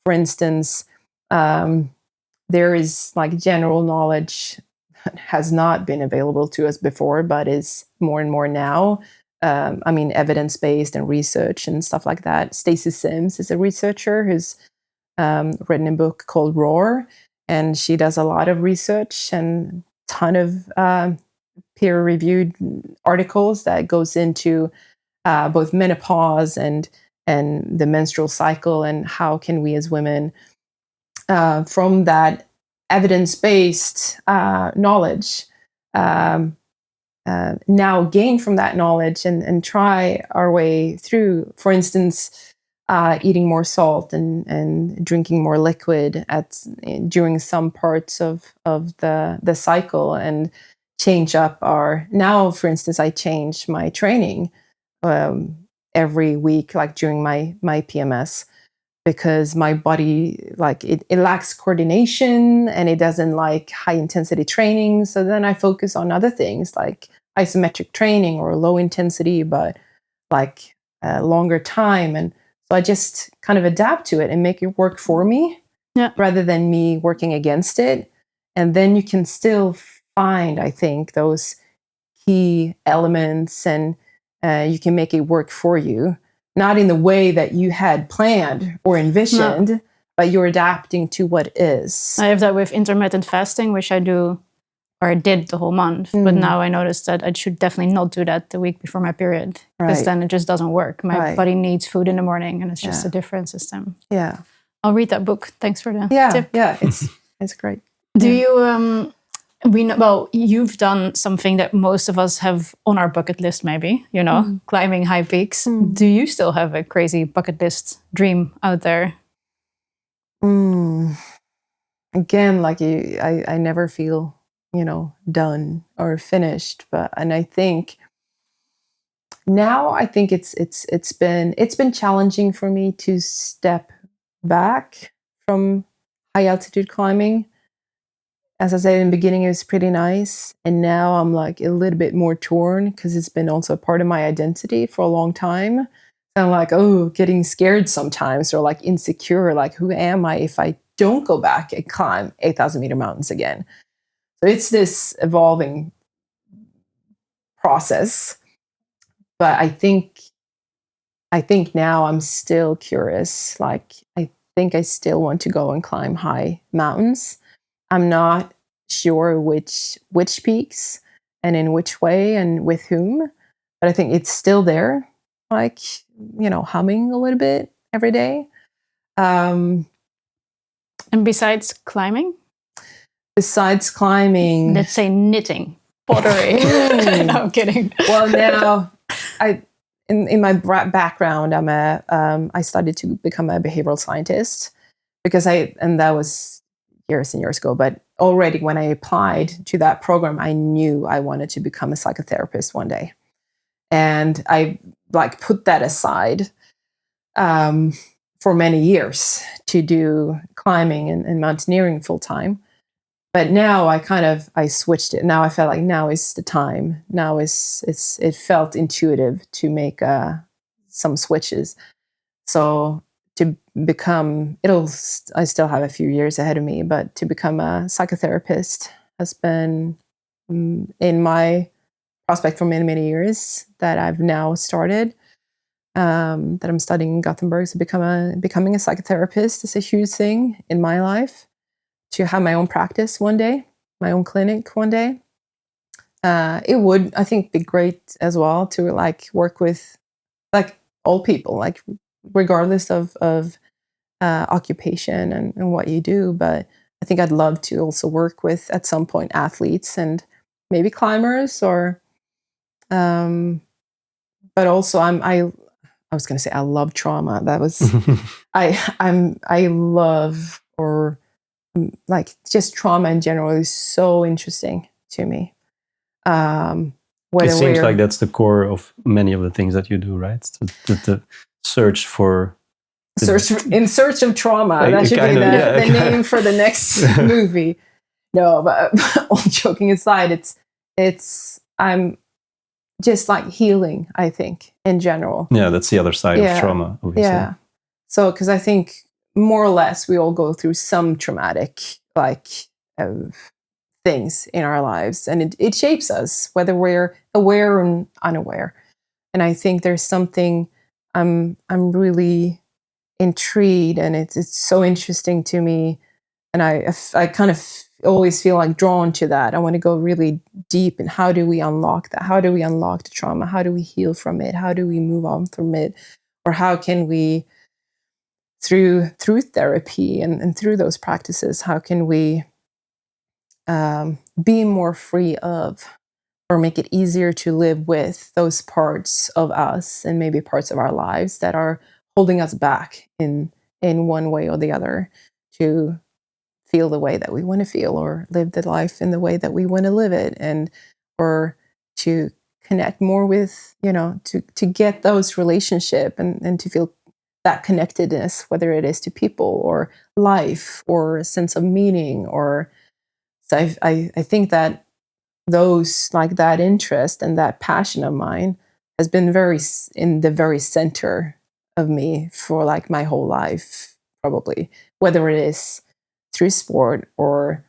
For instance, there is like general knowledge that has not been available to us before, but is more and more now. I mean, evidence-based and research and stuff like that. Stacey Sims is a researcher who's written a book called Roar, and she does a lot of research and ton of peer-reviewed articles that goes into both menopause and the menstrual cycle, and how can we as women, from that evidence-based knowledge, now gain from that knowledge and try our way through, for instance, eating more salt and drinking more liquid during some parts of the cycle, and change up now, for instance, I change my training every week, like during my PMS, because my body, like, it lacks coordination and it doesn't like high intensity training. So then I focus on other things like isometric training or low intensity, but like longer time. And so I just kind of adapt to it and make it work for me, rather than me working against it. And then you can still find, I think, those key elements, and you can make it work for you. Not in the way that you had planned or envisioned, but you're adapting to what is. I have that with intermittent fasting, which I do, or I did the whole month. But now I noticed that I should definitely not do that the week before my period, because then it just doesn't work. My body needs food in the morning, and it's just a different system. Yeah. I'll read that book. Thanks for the tip. Yeah, it's great. Do you... We know, well, you've done something that most of us have on our bucket list, maybe, climbing high peaks. Do you still have a crazy bucket list dream out there? Again, like I never feel, done or finished. And I think now, I think it's been challenging for me to step back from high altitude climbing. As I said in the beginning, it was pretty nice. And now I'm like a little bit more torn, because it's been also a part of my identity for a long time. And I'm like, getting scared sometimes, or like insecure. Like, who am I if I don't go back and climb 8,000 meter mountains again? So it's this evolving process. But I think now I'm still curious. Like, I think I still want to go and climb high mountains. I'm not sure which peaks and in which way and with whom, but I think it's still there, like, humming a little bit every day. And besides climbing? Besides climbing... Let's say knitting, pottery. No, I'm kidding. Well, now, in my background, I studied to become a behavioral scientist, because that was years and years ago, but already when I applied to that program, I knew I wanted to become a psychotherapist one day. And I put that aside for many years to do climbing and mountaineering full time. But now I switched it. Now I felt like now is the time. Now it felt intuitive to make some switches. So to become, I still have a few years ahead of me, but to become a psychotherapist has been in my prospect for many, many years that I've now started, that I'm studying in Gothenburg. So becoming a psychotherapist is a huge thing in my life. To have my own practice one day, my own clinic one day. It would, I think, be great as well to like work with like all people, like regardless of occupation and what you do. But I think I'd love to also work with at some point athletes and maybe climbers, or but also I was going to say I love trauma. That was I love, or like just trauma in general is so interesting to me. It seems like that's the core of many of the things that you do, right? The search for in search of trauma. That should be the name for the next movie. No, but all joking aside, I'm just like healing, I think, in general. Yeah, that's the other side of trauma, obviously. Yeah. So, because I think more or less we all go through some traumatic things in our lives, and it shapes us, whether we're aware or unaware. And I think there's something I'm really intrigued, and it's so interesting to me, and I kind of always feel like drawn to that. I want to go really deep in how do we unlock that? How do we unlock the trauma? How do we heal from it? How do we move on from it? Or how can we, through therapy and through those practices, how can we be more free of, or make it easier to live with those parts of us and maybe parts of our lives that are holding us back in one way or the other, to feel the way that we want to feel, or live the life in the way that we want to live it, and or to connect more with, to get those relationship and to feel that connectedness, whether it is to people or life or a sense of meaning. Or so I think that those, like that interest and that passion of mine has been very in the very center of me for like my whole life, probably, whether it is through sport or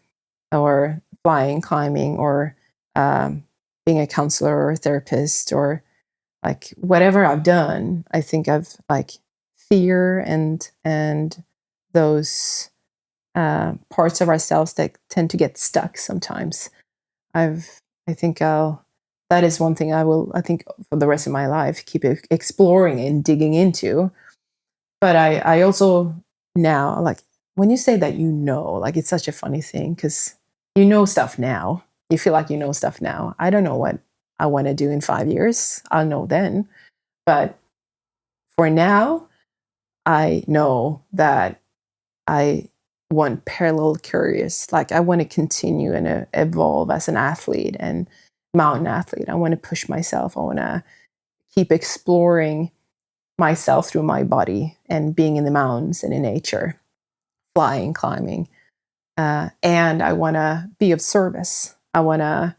flying, climbing, or being a counselor or a therapist, or like whatever I've done. I think I've like fear and those parts of ourselves that tend to get stuck sometimes. That is one thing I think for the rest of my life, keep exploring and digging into. But I also now, like, when you say that, like, it's such a funny thing, because stuff now. You feel like stuff now. I don't know what I want to do in 5 years. I'll know then. But for now, I know that I want parallel curious. Like, I want to continue and evolve as an athlete and mountain athlete. I want to push myself. I want to keep exploring myself through my body and being in the mountains and in nature, flying, climbing. And I want to be of service. I want to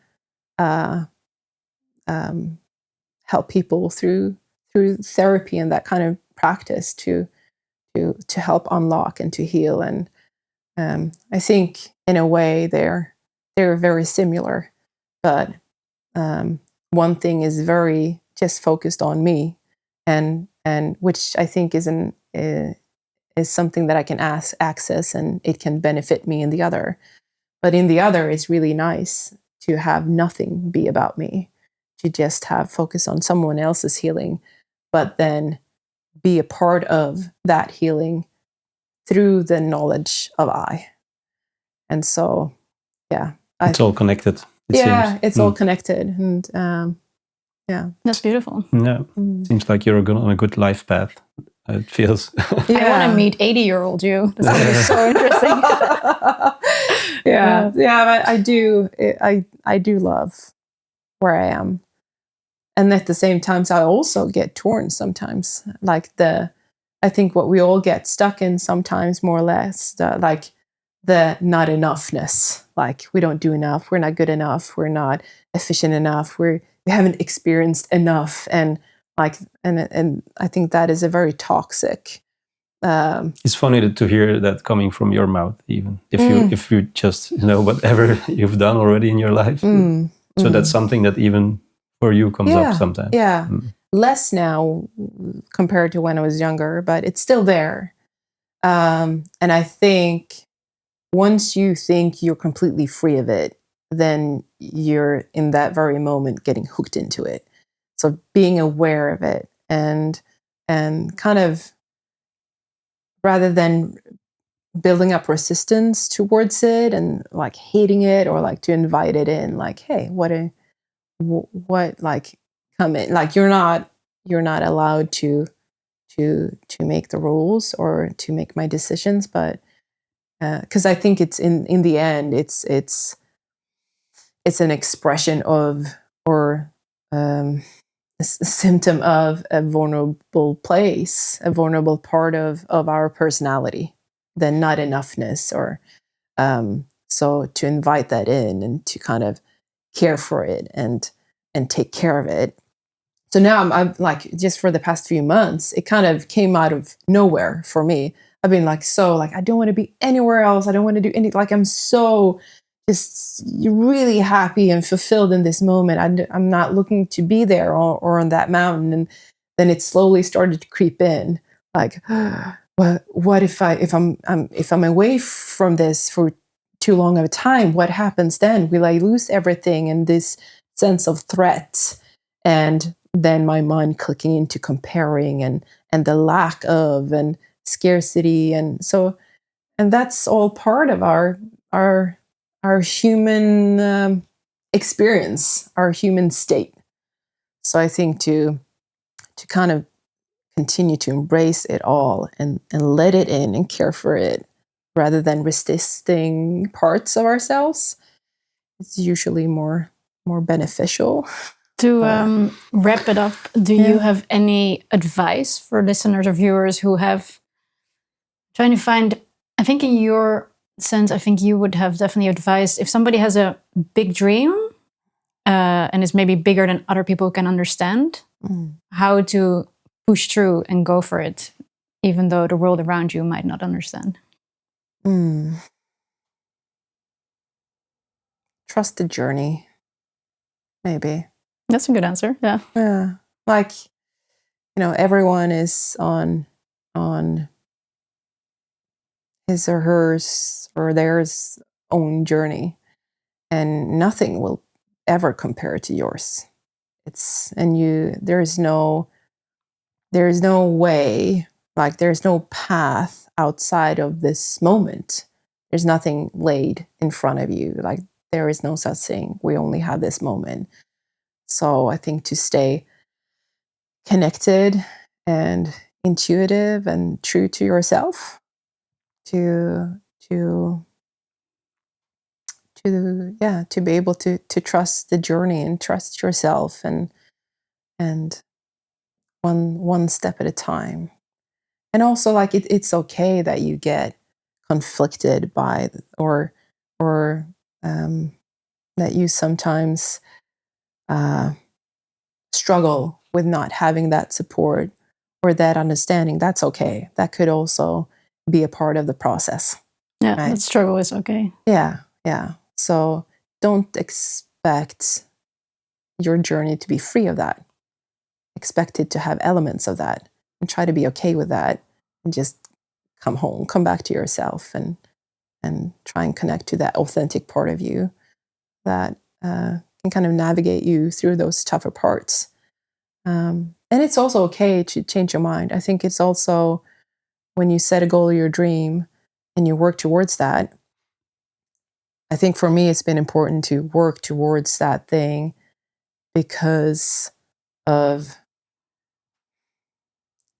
help people through therapy and that kind of practice to help unlock and to heal. And I think in a way they're very similar, but one thing is very just focused on me, and which I think is something that I can access, and it can benefit me in the other. But in the other, it's really nice to have nothing be about me, to just have focus on someone else's healing, but then be a part of that healing through the knowledge of I. And so, yeah. It's all connected. It's all connected. And yeah. That's beautiful. Yeah. Seems like you're on a good life path. It feels. I want to meet 80-year-old you. That's going to be so interesting. But I do. I do love where I am, and at the same time, I also get torn sometimes. Like I think what we all get stuck in sometimes, more or less, like the not enoughness. Like, we don't do enough. We're not good enough. We're not efficient enough. We haven't experienced enough, and like and I think that is a very toxic it's funny to hear that coming from your mouth, even if you just know whatever you've done already in your life. So that's something that even for you comes up sometimes. Yeah, less now compared to when I was younger, but it's still there. And I think once you think you're completely free of it, then you're in that very moment getting hooked into it. So being aware of it and kind of, rather than building up resistance towards it and like hating it, or like to invite it in, like, hey, what like, come in, like you're not allowed to make the rules or to make my decisions, but because I think it's in the end it's an expression of, or a symptom of a vulnerable place, a vulnerable part of our personality, the not enoughness, or so to invite that in and to kind of care for it and take care of it. So now I'm like, just for the past few months, it kind of came out of nowhere for me. I've been like, so like, I don't want to be anywhere else. I don't want to do any, like, I'm so just really happy and fulfilled in this moment. I'm not looking to be there or on that mountain. And then it slowly started to creep in, like, what if I'm away from this for too long of a time? What happens then? Will I lose everything? And this sense of threat, and then my mind clicking into comparing and the lack of, and scarcity, and so, and that's all part of our human experience, our human state. So I think to kind of continue to embrace it all and let it in and care for it, rather than resisting parts of ourselves, it's usually more beneficial. To wrap it up, do you have any advice for listeners or viewers who have trying to find, I think in your sense, I think you would have definitely advised, if somebody has a big dream and is maybe bigger than other people can understand, how to push through and go for it, even though the world around you might not understand? Trust the journey, maybe. That's a good answer. Yeah. Yeah. Like, everyone is on his or hers or theirs own journey, and nothing will ever compare to yours. There's no way, like there's no path outside of this moment. There's nothing laid in front of you. Like, there is no such thing. We only have this moment. So I think to stay connected and intuitive and true to yourself, to be able to trust the journey and trust yourself, and one step at a time. And also, like, it's okay that you get conflicted by, or that you sometimes struggle with not having that support or that understanding. That's okay. That could also be a part of the process. Yeah, right? That struggle is okay. Yeah. So don't expect your journey to be free of that. Expect it to have elements of that, and try to be okay with that, and just come back to yourself, and try and connect to that authentic part of you that can kind of navigate you through those tougher parts. And it's also okay to change your mind. I think it's also, when you set a goal or your dream and you work towards that, I think for me, it's been important to work towards that thing because of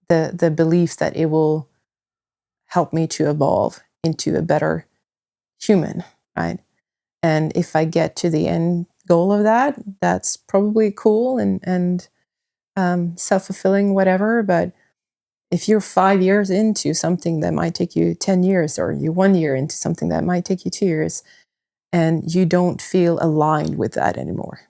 the belief that it will help me to evolve into a better human, right? And if I get to the end goal of that, that's probably cool and self-fulfilling, whatever. But if you're 5 years into something that might take you 10 years, or you 1 year into something that might take you 2 years, and you don't feel aligned with that anymore,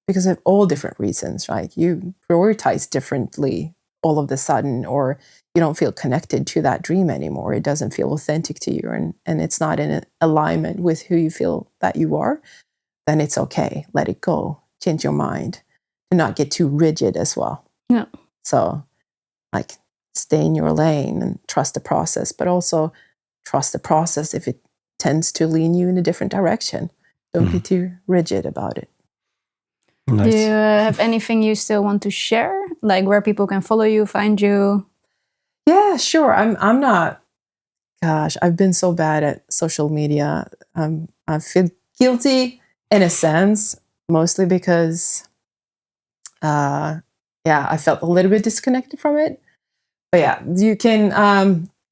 because of all different reasons, right? You prioritize differently all of the sudden, or you don't feel connected to that dream anymore. It doesn't feel authentic to you, and it's not in alignment with who you feel that you are, then it's okay. Let it go. Change your mind. Do not get too rigid as well. Yeah. So, like, stay in your lane and trust the process, but also trust the process if it tends to lean you in a different direction. Don't be too rigid about it. Nice. Do you have anything you still want to share? Like where people can follow you, find you? Yeah, sure. I'm not, gosh, I've been so bad at social media. I feel guilty in a sense, mostly because, I felt a little bit disconnected from it. But yeah, you can,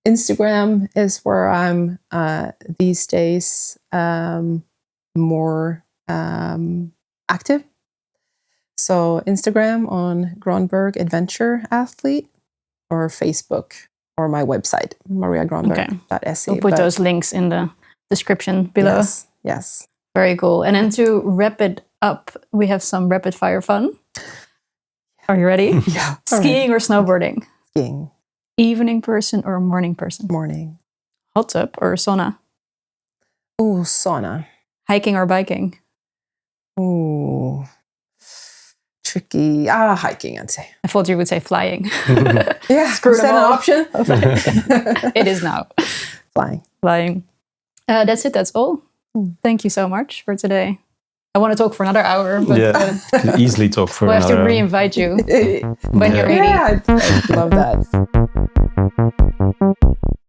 Instagram is where I'm these days more active. So Instagram on Granberg Adventure Athlete, or Facebook, or my website, mariagranberg.se. We'll put those links in the description below. Yes. Very cool. And then to wrap it up, we have some rapid fire fun. Are you ready? Yeah. Skiing or snowboarding? Skiing. Evening person or morning person? Morning. Hot tub or sauna? Ooh, sauna. Hiking or biking? Ooh, tricky. Hiking, I'd say. I thought you would say flying. Yeah, Screw is that an option? It is now. Flying. That's it. That's all. Thank you so much for today. I want to talk for another hour, but easily talk for another hour. We'll have to re-invite you when you're ready. Yeah, I love that.